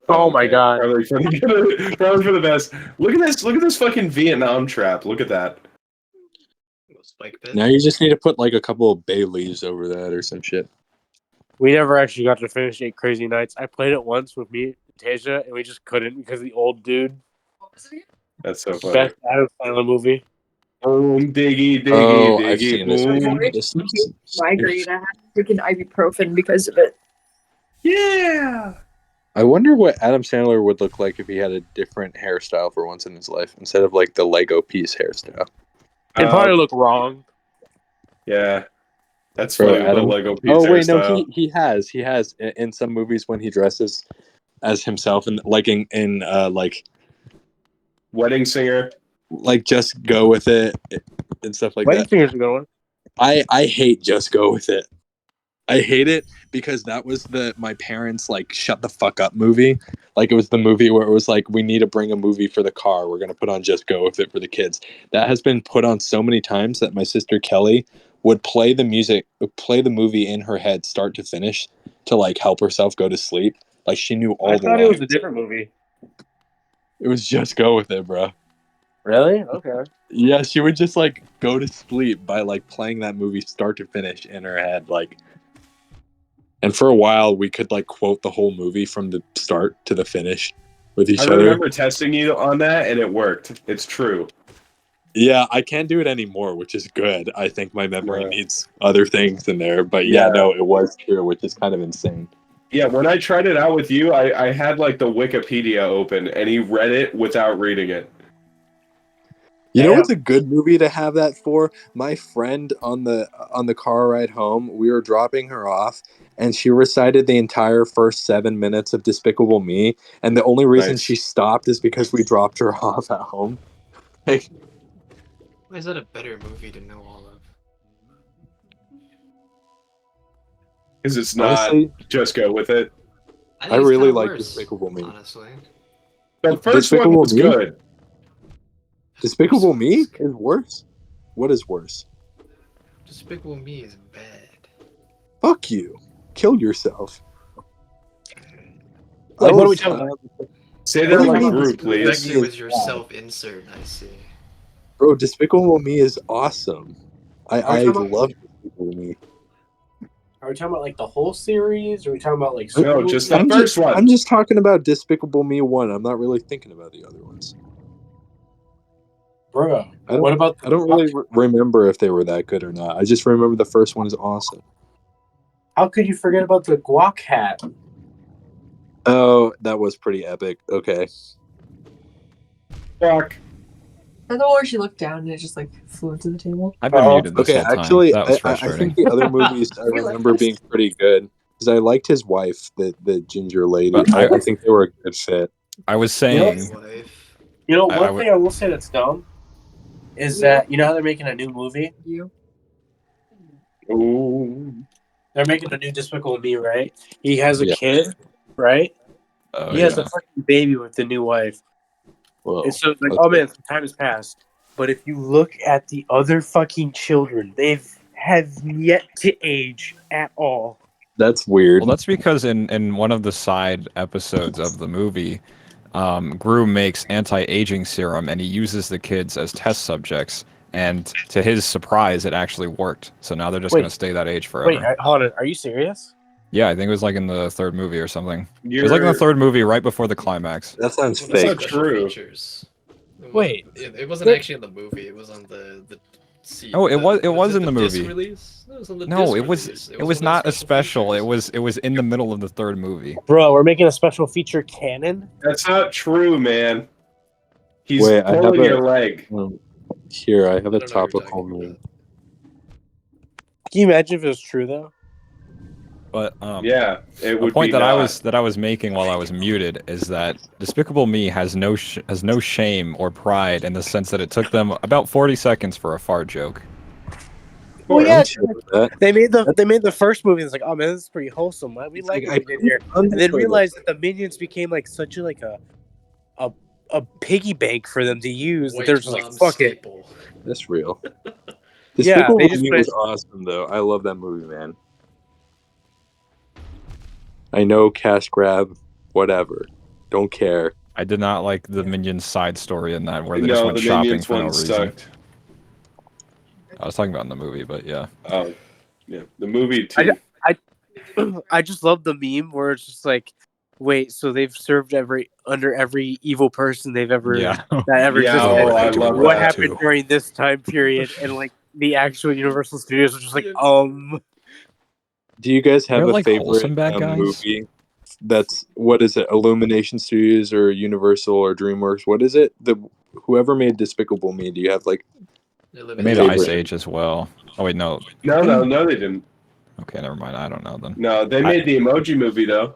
Oh my god. Probably for the best. Look at this. Look at this fucking Vietnam trap. Look at that. Spike pit. Now you just need to put like a couple of bay leaves over that or some shit. We never actually got to finish 8 Crazy Nights. I played it once with me and Tasia, and we just couldn't because the old dude. What was it again? That's so funny. Best Adam Sandler movie. Boom, diggy, diggy, Oh, diggy, I've seen boom. this I movie. This is migraine. I had freaking ibuprofen because of it. Yeah. I wonder what Adam Sandler would look like if he had a different hairstyle for once in his life instead of like the Lego piece hairstyle. It'd probably look wrong. Yeah. That's Bro, funny with the Adam. Lego piece Oh wait, no, hairstyle. he has in some movies when he dresses as himself and like in like Wedding Singer. Just go with it and stuff like Wedding that. Singer's a good one. I hate Just Go With It. I hate it because that was my parents like shut the fuck up movie. Like it was the movie where it was like we need to bring a movie for the car. We're gonna put on Just Go With It for the kids. That has been put on so many times that my sister Kelly would play the movie in her head start to finish to like help herself go to sleep. Like she knew all I the thought it was lines. a different movie. It was Just Go With It, bro. Really? Okay. Yeah, she would just like go to sleep by like playing that movie start to finish in her head, like. And for a while, we could like quote the whole movie from the start to the finish with each I other. remember testing you on that, and it worked. It's true. Yeah, I can't do it anymore, which is good. I think my memory Yeah. needs other things in there. But Yeah. no, it was true, which is kind of insane. Yeah, when I tried it out with you, I had like the Wikipedia open, and he read it without reading it. You know Damn. what's a good movie to have that for? My friend on the car ride home, we were dropping her off, and she recited the entire first 7 minutes of Despicable Me, and the only reason Nice. she stopped is because we dropped her off at home. Like, Why is that a better movie to know all of? Because it's not honestly, just go with it. I I think it's really kinda like worse, Despicable Me. honestly. The first one Despicable was Me? good. Despicable Me is worse? What is worse? Despicable Me is bad. Fuck you. Kill yourself. Like, what are we talking about? Say What that do you like mean Gru, Despicable please. Me Vector is was your bad? self-insert, I see. Bro, Despicable Me is awesome. I Are we talking about- love Despicable Me. Are we talking about like the whole series? Or are we talking about like No, just the I'm first one. I'm just talking about Despicable Me 1. I'm not really thinking about the other ones. bro? I don't- What about? I don't really remember if they were that good or not. I just remember the first one is awesome. How could you forget about the guac hat? Oh, that was pretty epic. Okay. Fuck. And the more she looked down and it just like flew into the table. I've been Oh, muted this Okay, whole time. actually, That was I frustrating. think the other movies I remember being pretty good because I liked his wife, the ginger lady. But I think they were a good fit. I was Hey, saying, wife. You know, I one would- thing I will say that's dumb is that you know how they're making a new movie? You. Ooh. They're making a new Despicable Me, right? He has a Yeah. kid, right? Oh He has yeah. a fucking baby with the new wife. Whoa. And so it's like, Okay. oh man, some time has passed. But if you look at the other fucking children, they've have yet to age at all. That's weird. Well, that's because in one of the side episodes of the movie, Gru makes anti-aging serum and he uses the kids as test subjects. And to his surprise, it actually worked. So now they're just Wait. gonna stay that age Wait, forever. hold on. Are you serious? Yeah, I think it was like in the third movie or something. It You're, was like in the third movie, right before the climax. That sounds Well, that's fake. not special true. features. Wait. It wasn't actually in the movie. It was on the Oh, it was in the disc movie. release? It was on the No, disc it was release. it was one of not the a special. features. It was in the middle of the third movie. Bro, we're making a special feature canon? That's not true, man. He's Wait, I have pulling a- your leg. Here, I have I a don't know what you're topical talking meme. about. Can you imagine if it was true though? But Yeah, it a would point be not. that I was making while I was muted is that Despicable Me has no shame or pride in the sense that it took them about 40 seconds for a fart joke. Well, yeah, I'm chill with that. they made the first movie. It's like, oh man, this is pretty wholesome. We It's like like, what I we did here, couldn't and then enjoy realized that the minions became like such a a piggy bank for them to use. That they're just like, Mom fuck it. staple. That's real. Yeah, Despicable they just Me put was awesome, though. I love that movie, man. I know cash grab, whatever. Don't care. I did not like the Minions side story in that where they just No, went the shopping Minions for no one reason. sucked. I was talking about in the movie, but yeah. Oh, yeah, the movie too. I just love the meme where it's just like, wait, so they've served under every evil person they've ever Yeah. that ever Yeah, existed. oh, I love What that. happened during this time period? And like the actual Universal Studios was just like, Do you guys have They're a like favorite wholesome bad guys. movie? That's what is it? Illumination Studios or Universal or DreamWorks? What is it? Whoever made Despicable Me. Do you have like? They made Ice Favorite. Age as well. Oh wait, no. No, they didn't. Okay, never mind. I don't know then. No, they made the Emoji Movie though.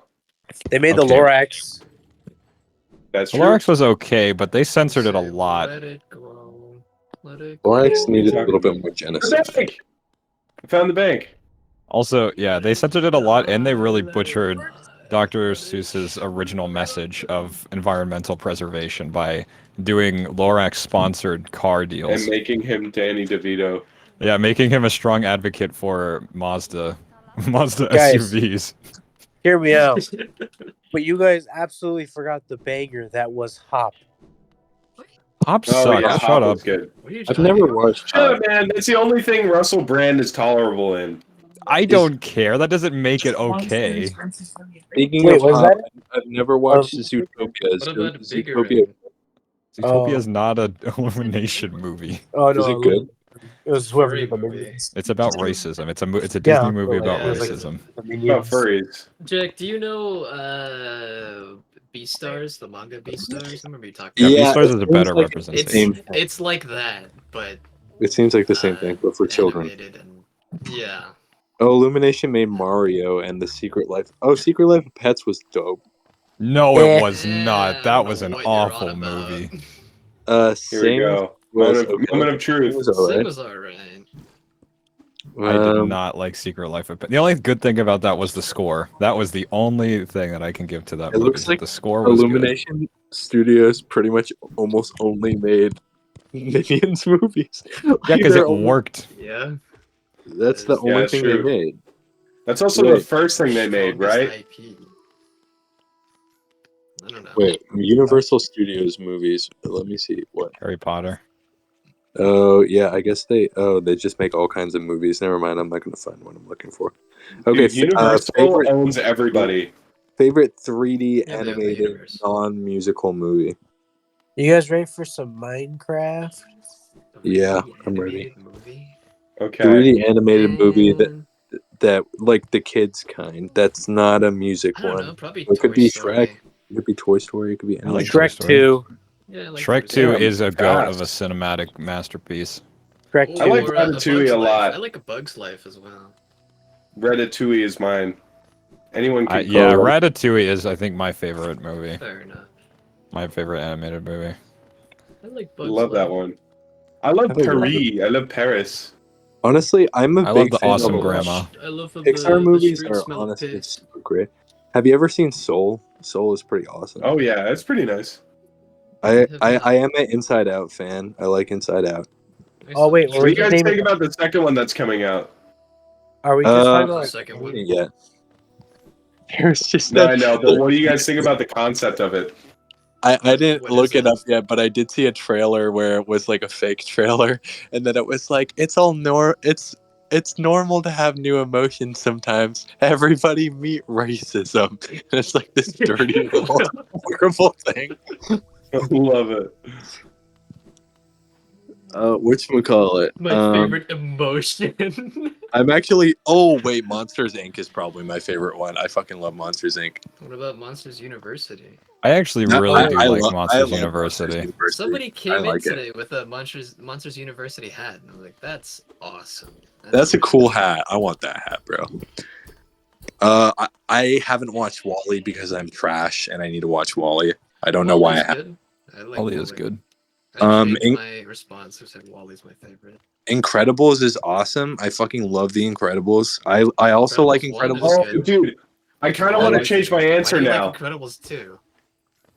they made Okay. the Lorax. That's true. Lorax was okay, but they censored it a lot. Let it go. Let it go. Lorax needed a talking little bit about? more The genocide. bank. I found the bank. Also, yeah, they censored it a lot, and they really butchered Dr. Seuss's original message of environmental preservation by doing Lorax-sponsored car deals. And making him Danny DeVito. Yeah, making him a strong advocate for Mazda Guys. SUVs. Hear me out. But you guys absolutely forgot the banger that was Hop. Hop Oh sucked. yeah, Shut Hop up. was good. What are you I've talking never about? watched. Shut up, man. That's the only thing Russell Brand is tolerable in. I don't care. That doesn't make it okay. Speaking Wait, of was Hop, that? I've never watched Zootopia. What about bigger? Zootopia, Zootopia is not an elimination movie. Oh is no, it good? It was whoever Furry did the movie. Minions. It's about racism. It's a Disney movie about yeah, racism. The Oh, Minions. furries. Jack, do you know Beastars, the manga Beastars? I remember you talking Yeah, about Beastars it is a seems better like representation. the same thing. it's like that, but It seems like the same thing, but for children. animated and yeah. Oh, Illumination made Mario and the Secret Life. Oh, Secret Life of Pets was dope. No, Eh. it was not. I That don't was know an what you're on awful about. movie. Here we Sing go. was Moment of, okay. moment of It truth. was Sim alright. was alright. I did Um, not like Secret Life of Pets. The only good thing about that was the score. That was the only thing that I can give to that It movie. looks is that like the score was good. Illumination Studios pretty much almost only made Minions movies. Yeah, Like, because they're it only- worked. Yeah. That's the Yeah, only it's thing true. they made. That's also the Wait. first thing they made, Strongest right? IP. I don't know. Wait, Universal Studios movies. Let me see what. Harry Potter. Oh yeah, I guess they. Oh, they just make all kinds of movies. Never mind. I'm not gonna find what I'm looking for. Okay, Dude, Universal favorite owns everybody. 3D Yeah, they own the animated universe. non-musical movie. You guys ready for some Minecraft? Yeah, The I'm ready. animated movie? Okay. 3D animated movie Man, that like the kids kind. That's not a music I don't one. know. Probably It could Toy be Story. Shrek. It could be Toy Story. It could be I like anything. Toy Shrek Story. 2. Yeah, I like Shrek Toy 2 Story. is a goat of a fast. cinematic masterpiece. Shrek Oh, 2. I like or Ratatouille Bug's a Life. lot. I like A Bug's Life as well. Ratatouille is mine. Anyone can Yeah, call it. Ratatouille is, I think, my favorite movie. Fair enough. My favorite animated movie. I like Bug's Love Life. that one. I love I love Paris. I love Paris. Honestly, I'm a I love big the fan awesome of grandma. I love the Pixar movies street are smell of honestly piss. super great. Have you ever seen Soul? Soul is pretty awesome. Oh yeah, that's pretty nice. I am an Inside Out fan. I like Inside Out. Oh, wait, What do you Just guys name think it. about the second one that's coming out? Are we just talking Uh, about? The second one. Yeah. There's just No, that. I know, but what do you guys think about the concept of it? I didn't What look is it up yet, but I did see a trailer where it was like a fake trailer, and then it was like it's normal to have new emotions sometimes. Everybody meet racism. And it's like this dirty, horrible thing. Love it. Whatchamacallit? My favorite emotion. I'm actually. Oh wait, Monsters Inc. is probably my favorite one. I fucking love Monsters Inc. What about Monsters University? I actually No, really do like I Monsters love University. Monsters University. Somebody I came in like it. today with a Monsters University hat, and I was like, "That's awesome." That's a cool hat. I want that hat, bro. I haven't watched Wall-E because I'm trash and I need to watch Wall-E. I don't know why I have. Good. I like Ollie is good. I Um, changed in- my response. I said Wally's my favorite. Incredibles is awesome. I fucking love the Incredibles. I also like Incredibles Incredibles. one is Oh, dude, I kind of I want to like- change my answer Why do you now. like Incredibles 2?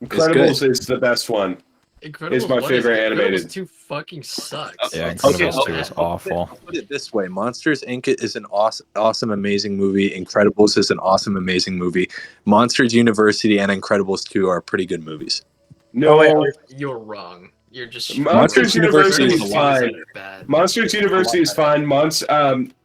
Incredibles is the best one. Incredibles It's my 1 favorite good. animated. Incredibles 2 fucking sucks. Yeah, It's Okay, Incredibles so 2 is bad. awful. Put it this way: Monsters Inc. is an awesome, amazing movie. Incredibles is an awesome, amazing movie. Monsters University and Incredibles 2 are pretty good movies. No, wait, You're wrong. You're just Monsters University is Incredibles fine. 2 is bad. Monsters University is fine.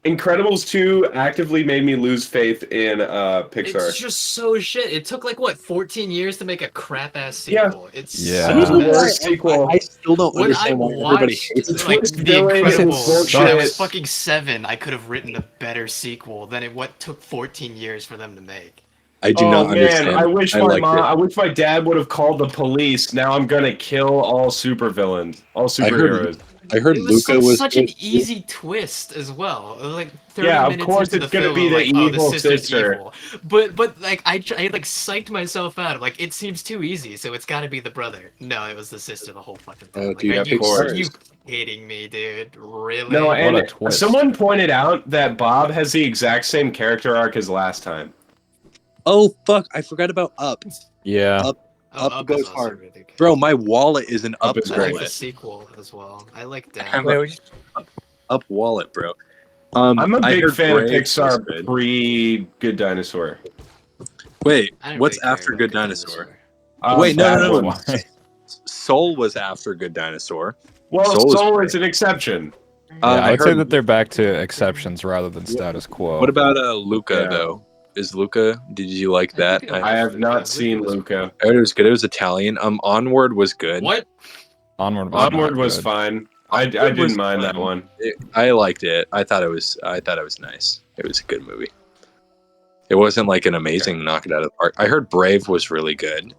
Incredibles 2 actively made me lose faith in Pixar. It's just so shit. It took like what 14 years to make a crap ass Yeah. sequel. It's Yeah. It was so the bad. worst sequel. I still don't When I understand why everybody watched hates it. like Twist The villain, it was Incredibles when I was bullshit. fucking 7, I could have written a better sequel than what took 14 years for them to make. I do Oh not man, understand. I wish liked it. I wish my dad would have called the police. Now I'm gonna kill all supervillains, all I heard- superheroes. I heard It was Luca was such an easy twist as well. It was like 30 Yeah, of minutes course into it's the gonna film, be I'm the like, oh, evil the sister's sister. evil. But like I like psyched myself out. Like it seems too easy, so it's got to be the brother. No, it was the sister the whole fucking time. Oh, Like, dude, are of you, course. are you kidding me, dude? Really? No, What and a twist. someone pointed out that Bob has the exact same character arc as last time. Oh fuck! I forgot about Up. Yeah. Up Up goes is also hard. really good. Bro, my wallet is an Up Up is I like great. the sequel as well. I like I have that. a Up wallet, bro. I'm a I big heard fan of Brave was Pixar good. pre Good Dinosaur. Wait, I didn't what's really care after about Good Dinosaur? Uh, Wait, bad no. ones. Soul was after Good Dinosaur. Well, Soul is Soul great. is an exception. Yeah, I I'd say heard- that they're back to exceptions rather than status quo. What about Luca Yeah. though? Is Luca? Did you like that? think it I have Luca. not seen Luca. I heard it was good. It was Italian. Onward was good. What? Onward was Onward not was good. fine. I Onward was didn't mind fun. that one. I liked it. I thought it was nice. It was a good movie. It wasn't like an amazing knock it out of the park. I heard Brave was really good.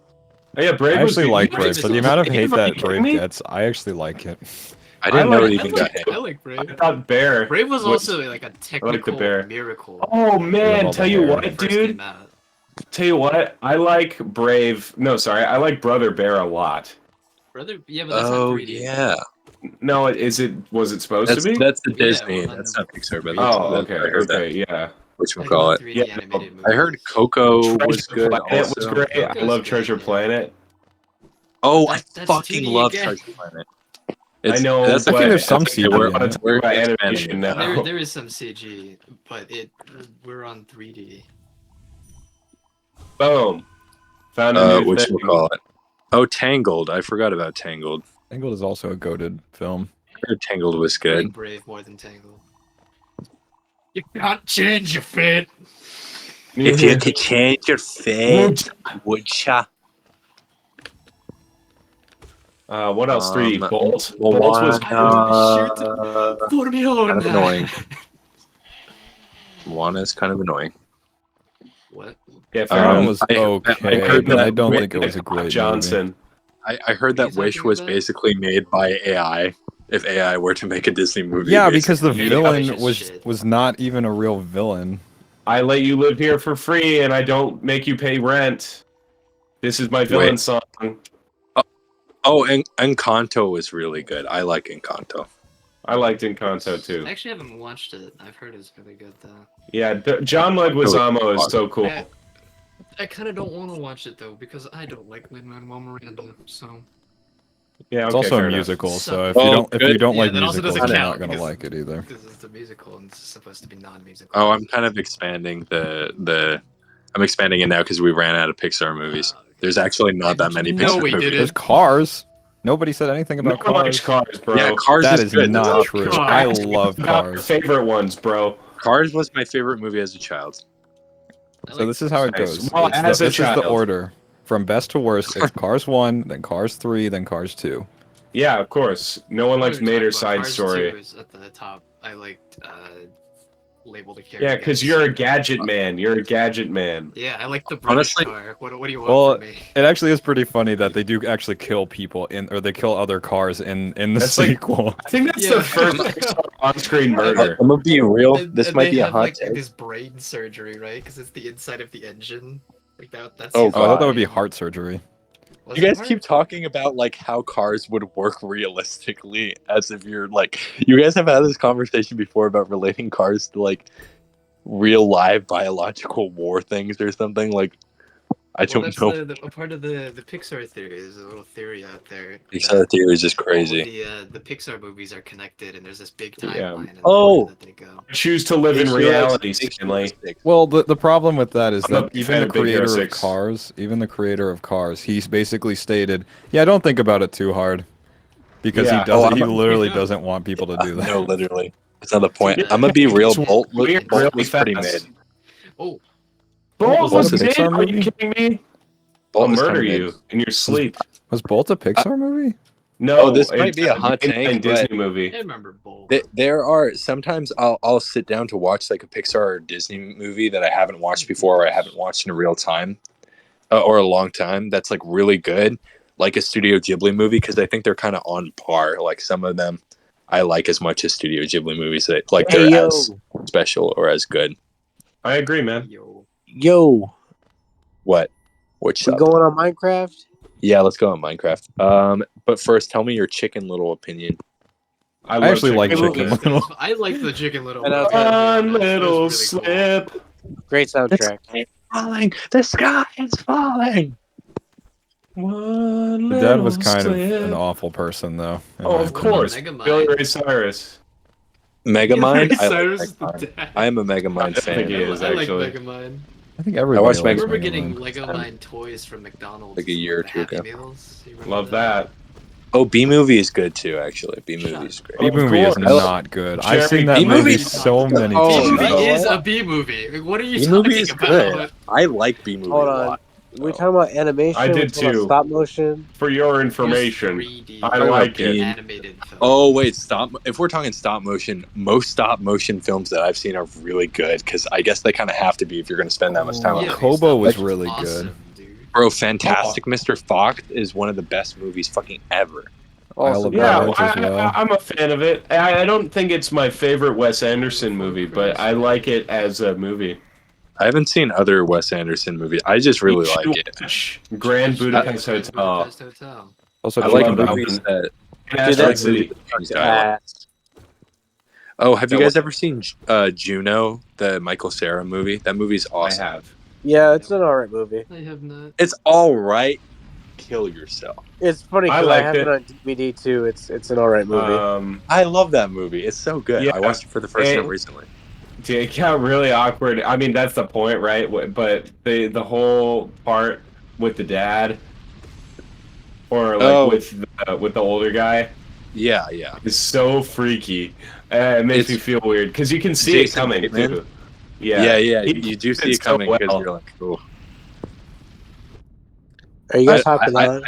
Oh, yeah, Brave I was actually good. like You Brave. guys- For the amount of hate Are you that kidding Brave me? gets, I actually like it. I didn't know like- it even got hit. I like Brave. I thought Bear. Brave was was- also like a the technical bear. miracle. Oh all man, the tell you hair. what, when it first dude. came out. Tell you what, I like Brave. No, sorry, I like Brother Bear a lot. Brother, yeah, but that's not Oh 3D. yeah, No, was it supposed that's to be? the Yeah, Disney. well, That's not Pixar, but Oh, that's, okay, I heard okay, yeah. Which Like call it? 3D Yeah, animated I heard movies. Coco was Treasure good. Planet was Also. great. I Coco's love good, Treasure yeah. Planet. Oh, That's I fucking 2D love again. Treasure Planet. I know, That's I but think there's some okay, CG we're in on it. we're about expanding animation it. now. There is some CG, but we're on 3D. Boom. Found a new Which thing. call it? Oh, Tangled. I forgot about Tangled. Tangled is also a goated film. I heard Tangled was I good. like Brave more than Tangled. You can't change your fate. If you could change your fate, would ya? What else? 3D. Bolt. Well, Bolt was For me on kind of annoying. Moana is kind of annoying. What? yeah, That one Um, was I okay, heard but that I don't Wish- think it was a great movie. Johnson. I heard that What are you Wish talking was about? basically made by AI. If AI were to make a Disney movie, Yeah, because the basically. villain Wish is was shit. was not even a real villain. I let you live here for free, and I don't make you pay rent. This is my villain song. Oh, and Encanto was really good. I like Encanto. I liked Encanto I too. actually haven't watched it. I've heard it's really good though. Yeah, John Leguizamo is so cool. I kind of don't want to watch it though because I don't like Lin-Manuel Miranda. So Yeah, It's okay, also a fair enough. musical, so Suck if it. you Well, don't good. like that also musicals, doesn't you're count not gonna because- like it either. because it's a musical and it's supposed to be non-musical. Oh, I'm kind of expanding I'm expanding it now because we ran out of Pixar movies. Oh, okay. There's actually not that many No, Pixar we movies. didn't. There's Cars. Nobody said anything No about one likes Cars. Cars, bro. Yeah, Cars That is is good. not Love true. Cars. I love About your Cars. favorite ones, bro. Cars was my favorite movie as a child. I So like this is how it Nice. goes. Well, as a This is the child. order from best to worst. It's Cars 1, then Cars 3, then Cars 2. Yeah, of course. No one likes What are we Mater's talking about? side Cars 2 story. is at the top. I liked label to carry. Yeah, because you're a gadget man. You're a gadget man. Yeah, I like the British Honestly- car. What do you want Well, from me? it actually is pretty funny that they do actually kill people or they kill other cars in the That's like- sequel. I think that's Yeah. the first Pixar on-screen murder. I'm gonna be real. And- This and might they be a have, hot like take. this brain surgery, right? Because it's the inside of the engine. Like that. That's Oh, Oh, I thought that God. would be heart surgery. Was You it guys hard? keep talking about like how cars would work realistically, as if you're like you guys have had this conversation before about relating cars to like real live biological war things or something. Like I Well, don't that's know. a part of the Pixar theory. There's a little theory out there. Pixar theory is just all crazy. the Pixar movies are connected, and there's this big Yeah. timeline. And Oh! that they go. Choose to live in reality, Stanley. Well, the problem with that is I'm a that big even fan the of Big Hero creator of 6. Cars, he's basically stated, "Yeah, don't think about it too hard," because Yeah. he doesn't. Oh, he I'm a- literally doesn't want people to do that. No, literally. That's not the point. Yeah. I'm gonna be real. It's Bolt was, weird, Bolt really was pretty fast. mid. Oh, Bolt was was that a mid? Pixar Are you movie? kidding me? Bolt I'll was murder kinda mid. you in your sleep. Was Bolt a Pixar movie? No, Oh, this might it's be a hot mainline take, Disney but- movie. I remember Bull. There are sometimes I'll sit down to watch like a Pixar or Disney movie that I haven't watched before or I haven't watched in a real time or a long time. That's like really good, like a Studio Ghibli movie because I think they're kind of on par. Like some of them, I like as much as Studio Ghibli movies. That like Hey, they're yo. as special or as good. I agree, man. Yo, What? What's we up? going on Minecraft? Yeah, let's go on Minecraft. But first, tell me your Chicken Little opinion. I I actually like Chicken Chicken Little. Little. I like the Chicken Little. And I was movie. One It was little really cool. slip. Great soundtrack. Falling. The sky is falling. One The dad was little kind of slip. an awful person, though. in Oh, my of opinion. course. Megamind. Billy Ray Cyrus. Megamind. I, Cyrus like is the Megamind. dad. I am a I Megamind think he fan. is, I like actually. Megamind. I think everybody watched I likes remember Megamind. getting Legomine toys from McDonald's. Like a year or the two Happy ago. Meals. You remember Love that. Oh, B movie is good too. Actually, B movie is great. B Of movie is course. not good. I've Jerry, seen that B movie movie- so many Oh, B times. movie no. is a B movie. What are you B talking movie is about? good. I like B movie Hold a on. lot. We talking about animation? I did we talking about too. Stop motion. For your Use information, 3D I like it. animated film. Oh wait, stop. If we're talking stop motion, most stop motion films that I've seen are really good because I guess they kind of have to be if you're going to spend that much time on Yeah. it. Kobo Stop was motion's really awesome, good. dude. Bro, Fantastic Mr. Fox is one of the best movies fucking ever. Isle of Yeah, Dogs as well. I'm a fan of it. I don't think it's my favorite Wes Anderson movie, but I like it as a movie. I haven't seen other Wes Anderson movies. I just really You should like it. watch Grand Budapest Hotel. Budapest Hotel. Also, I I like love that movies one. that. And Dude, Asteroid that's- City. Oh, have you So guys what- ever seen Juno, the Michael Cera movie? That movie's I awesome. have. Yeah, it's an alright movie. I have not. It's all right. Kill yourself. It's funny I because I, liked have it it. on DVD too. It's an alright movie. I love that movie. It's so good. Yeah. I watched it for the first And- time recently. Dude, it got really awkward. I mean, that's the point, right? But the whole part with the dad, or like with the older guy, Yeah, yeah. is so freaky. It makes It's- me feel weird because you can see Jason it coming Bateman? too. Yeah, yeah. He You do see did it coming so because well. you're like, cool. Are you guys hopping on?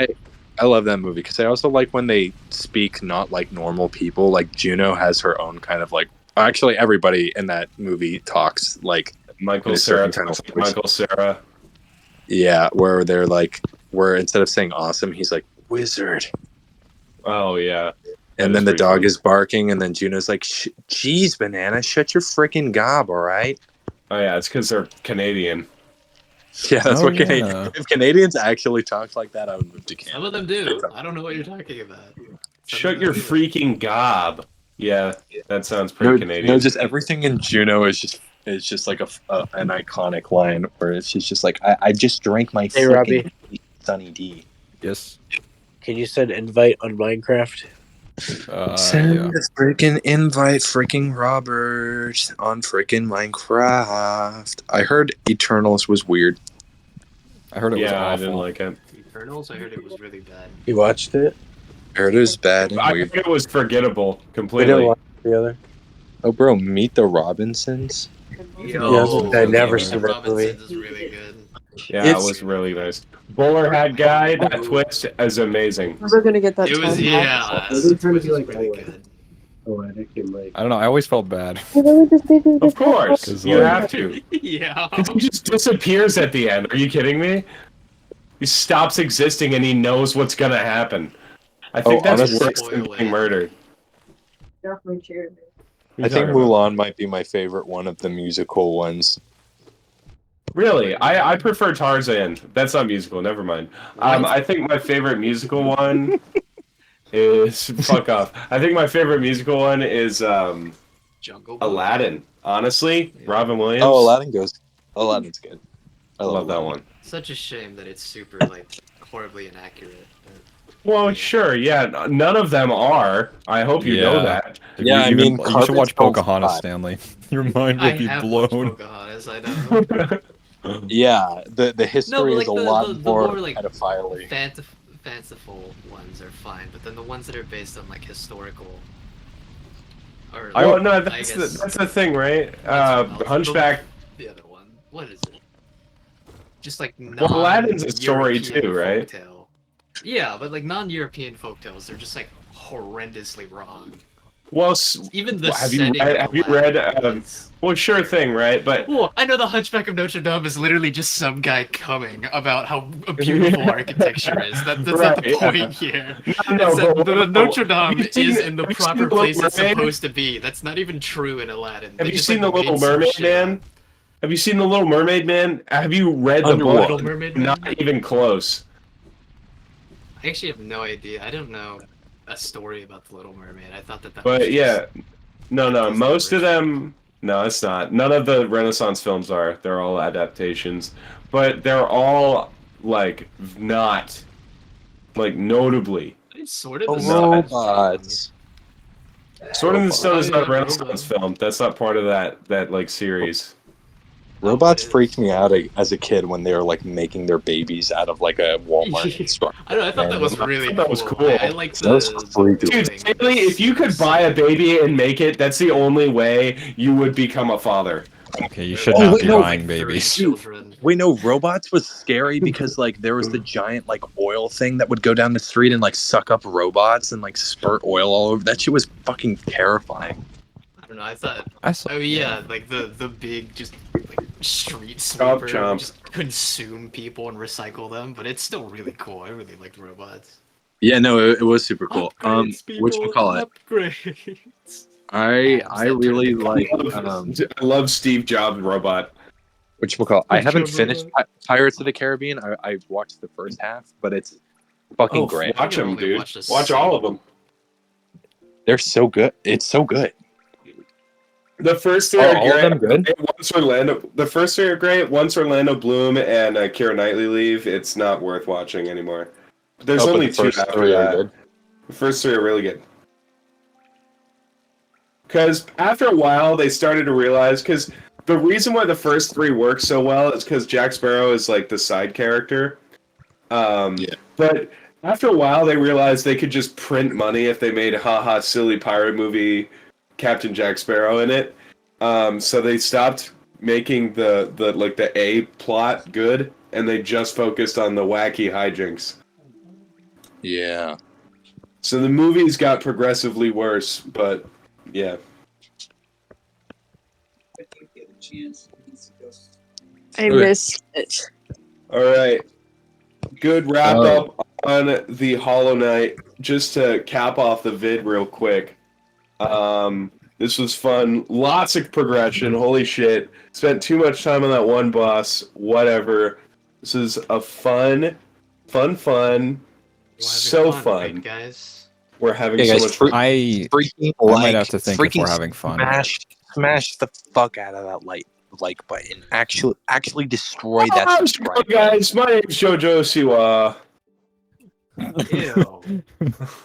I love that movie because I also like when they speak not like normal people. Like Juno has her own kind of like. Actually, everybody in that movie talks like Michael In a Cera, certain kind of voice. Michael Cera. yeah, where they're like where instead of saying awesome, he's like wizard, Oh yeah. That and is then the pretty dog funny. is barking, and then Juno's like, "Geez, banana, shut your freaking gob, all right." Oh yeah, it's because they're Canadian. Yeah, that's Oh, what yeah. Canadians. If Canadians actually talked like that, I would move to Canada. Some of them do. I don't know what you're talking about. Some Shut of your them do. freaking gob. Yeah, that sounds pretty No, Canadian. no, just everything in Juno is just like an iconic line where it's just like I just drank my Hey, Robbie. second Sunny D. Yes. Can you send invite on Minecraft? Yeah. a freaking invite, freaking Robert on freaking Minecraft. I heard Eternals was weird. I heard it was Yeah, I didn't awful. like it. Eternals, I heard it was really bad. You watched it? I heard it was bad and I weird. think it was forgettable We didn't completely. watch the other. Oh, bro, Meet the Robinsons. Yo, I never Meet seen the that movie. Robinsons is really good. Yeah, It's- it was really nice. Bowler hat guy, that twist is amazing. We're gonna get that It was, time yeah, Maybe the trying to twist be was like really Owen. good. Poetic and like. I don't know. I always felt bad. Of course, 'Cause, you like- have to. Yeah. He just disappears at the end. Are you kidding me? He stops existing and he knows what's gonna happen. I think that's honestly- worse than getting murdered. Definitely cheered. I think Mulan might be my favorite one of the musical ones. Really, I prefer Tarzan. That's not musical. Never mind. I think my favorite musical one is fuck off. I think my favorite musical one is Jungle Book. Aladdin. Honestly, Yeah. Robin Williams. Oh, Aladdin's good. I love that one. Such a shame that it's super, like, horribly inaccurate. Well, sure, yeah. None of them are. I hope you know Yeah. that. If Yeah, I mean, you should Carpets watch don't Pocahontas, fly. Stanley. Your mind I will be have watched blown. Pocahontas, I know. Yeah, the history but, is a like, lot the more like, pedophile-y. fanciful ones are fine, but then the ones that are based on, like, historical... Or, I like, no, I that's guess the thing, right? What's it called? Hunchback. the other one. What is it? Just, like, Well, Aladdin's a story non-European too, right? folktale. Yeah, but, like, non-European folktales, they're just, like, horrendously wrong. Well, Even the have you setting read? of Have you Aladdin read? is- Well, sure thing, right? But Well, I know the Hunchback of Notre Dame is literally just some guy coming about how beautiful architecture is. That's not the Right, yeah. point here. no, It's that but- the Notre Dame have you seen- is in the have you seen proper The Little place it's Mermaid? supposed to be. That's not even true in Aladdin. Have They you just, seen like, The Little made some Mermaid, shit up. man? Have you seen The Little Mermaid, man? Have you read the Underwater. book? Little Mermaid? Man? Not even close. I actually have no idea. I don't know a story about the Little Mermaid. I thought that was But just- yeah, no, Disney most of version. them. No, it's not. None of the Renaissance films are. They're all adaptations, but they're all like not, like notably. It's sort of Oh, the same. robots. Sword in the Stone is not a yeah, Renaissance film. That's not part of that like series. Robots Oh, it freaked is. me out as a kid when they were like making their babies out of like a Walmart instructor. I don't know. I thought that was I really thought that was cool. cool. I like That was the creepy. Dude, thing. Stanley, if you could buy a baby and make it, that's the only way you would become a father. Okay, you should Oh, not wait, be no, buying Like 30 babies. children. Wait, no, robots was scary because like there was the giant like oil thing that would go down the street and like suck up robots and like spurt oil all over. That shit was fucking terrifying. I don't know. I thought. I saw. Oh yeah, like the big just like street Chomp, sweeper chomp. would just consume people and recycle them, but it's still really cool. I really liked robots. Yeah, no, it was super cool. Upgrades, Which people, call it? Upgrades. I that really turned like into- I love Steve Jobs robot. whatchamacallit. I haven't Jabba. finished Pirates of the Caribbean. I watched the first half, but it's fucking great. Watch I've them, only dude. watched a Watch all of them. They're so good. It's so good. The first three Are are all of them great. good? Once Orlando, the first three are great. Once Orlando Bloom and Keira Knightley leave, it's not worth watching anymore. There's Oh, but only the two first after three are that. good. The first three are really good. Because after a while, they started to realize, because the reason why the first three work so well is because Jack Sparrow is like the side character. Yeah. But after a while, they realized they could just print money if they made a haha silly pirate movie, Captain Jack Sparrow in it. So they stopped making the A plot good, and they just focused on the wacky hijinks. Yeah. So the movies got progressively worse, but yeah. I Okay. missed it. All right. Good wrap Oh. up on the Hollow Knight. Just to cap off the vid real quick. This was fun. Lots of progression. Holy shit. Spent too much time on that one boss. Whatever. This is a fun. We're having So right, fun. guys. We're having Yeah, so guys, much fun. freaking I like, might have to think if freaking we're having fun. smash the fuck out of that like button. Actually destroy that How's it subscribe going, button. guys? My name's Jojo Siwa. Ew.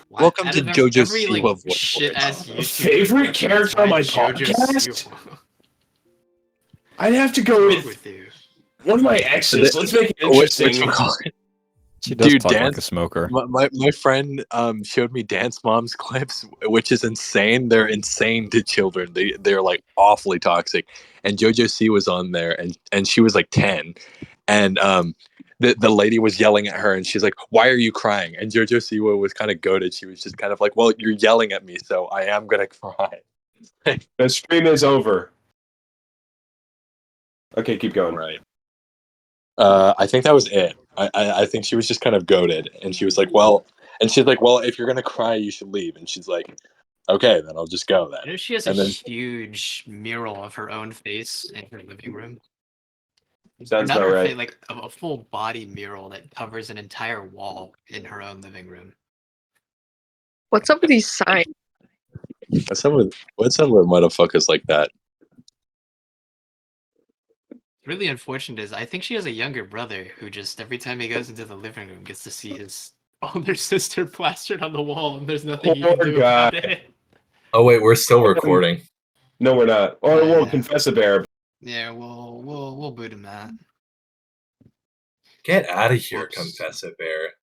Welcome Out to of JoJo's every like Siwa Voidboys. shit ass YouTuber. Favorite character on my JoJo podcast? Siwa. I'd have to What's go wrong with you? one of my exes. Let's make it interesting. She does Dude, talk like dance. a smoker. My friend showed me Dance Mom's clips, which is insane. They're insane to children. They're like awfully toxic. And JoJo C was on there, and she was like 10, and the lady was yelling at her, and she's like, "Why are you crying?" And JoJo Siwa was kind of goated. She was just kind of like, "Well, you're yelling at me, so I am gonna cry." The stream is over. Okay, keep going. Right. I think that was it. I think she was just kind of goaded, and she was like, "Well," and she's like, "Well, if you're gonna cry, you should leave." And she's like, "Okay, then I'll just go You then." know she has a And then huge mural of her own face in her living room. Sounds Not about her right. face, like a full body mural that covers an entire wall in her own living room. What's up with these signs? what's up with motherfuckers like that? Really unfortunate is I think she has a younger brother who just every time he goes into the living room gets to see his older sister plastered on the wall and there's nothing he can Poor do about guy. it. Oh wait, we're still recording. No, we're not. Or Oh, we'll yeah. confess a bear. Yeah, we'll boot him that. Get out of here, Whoops. Confess It Bear.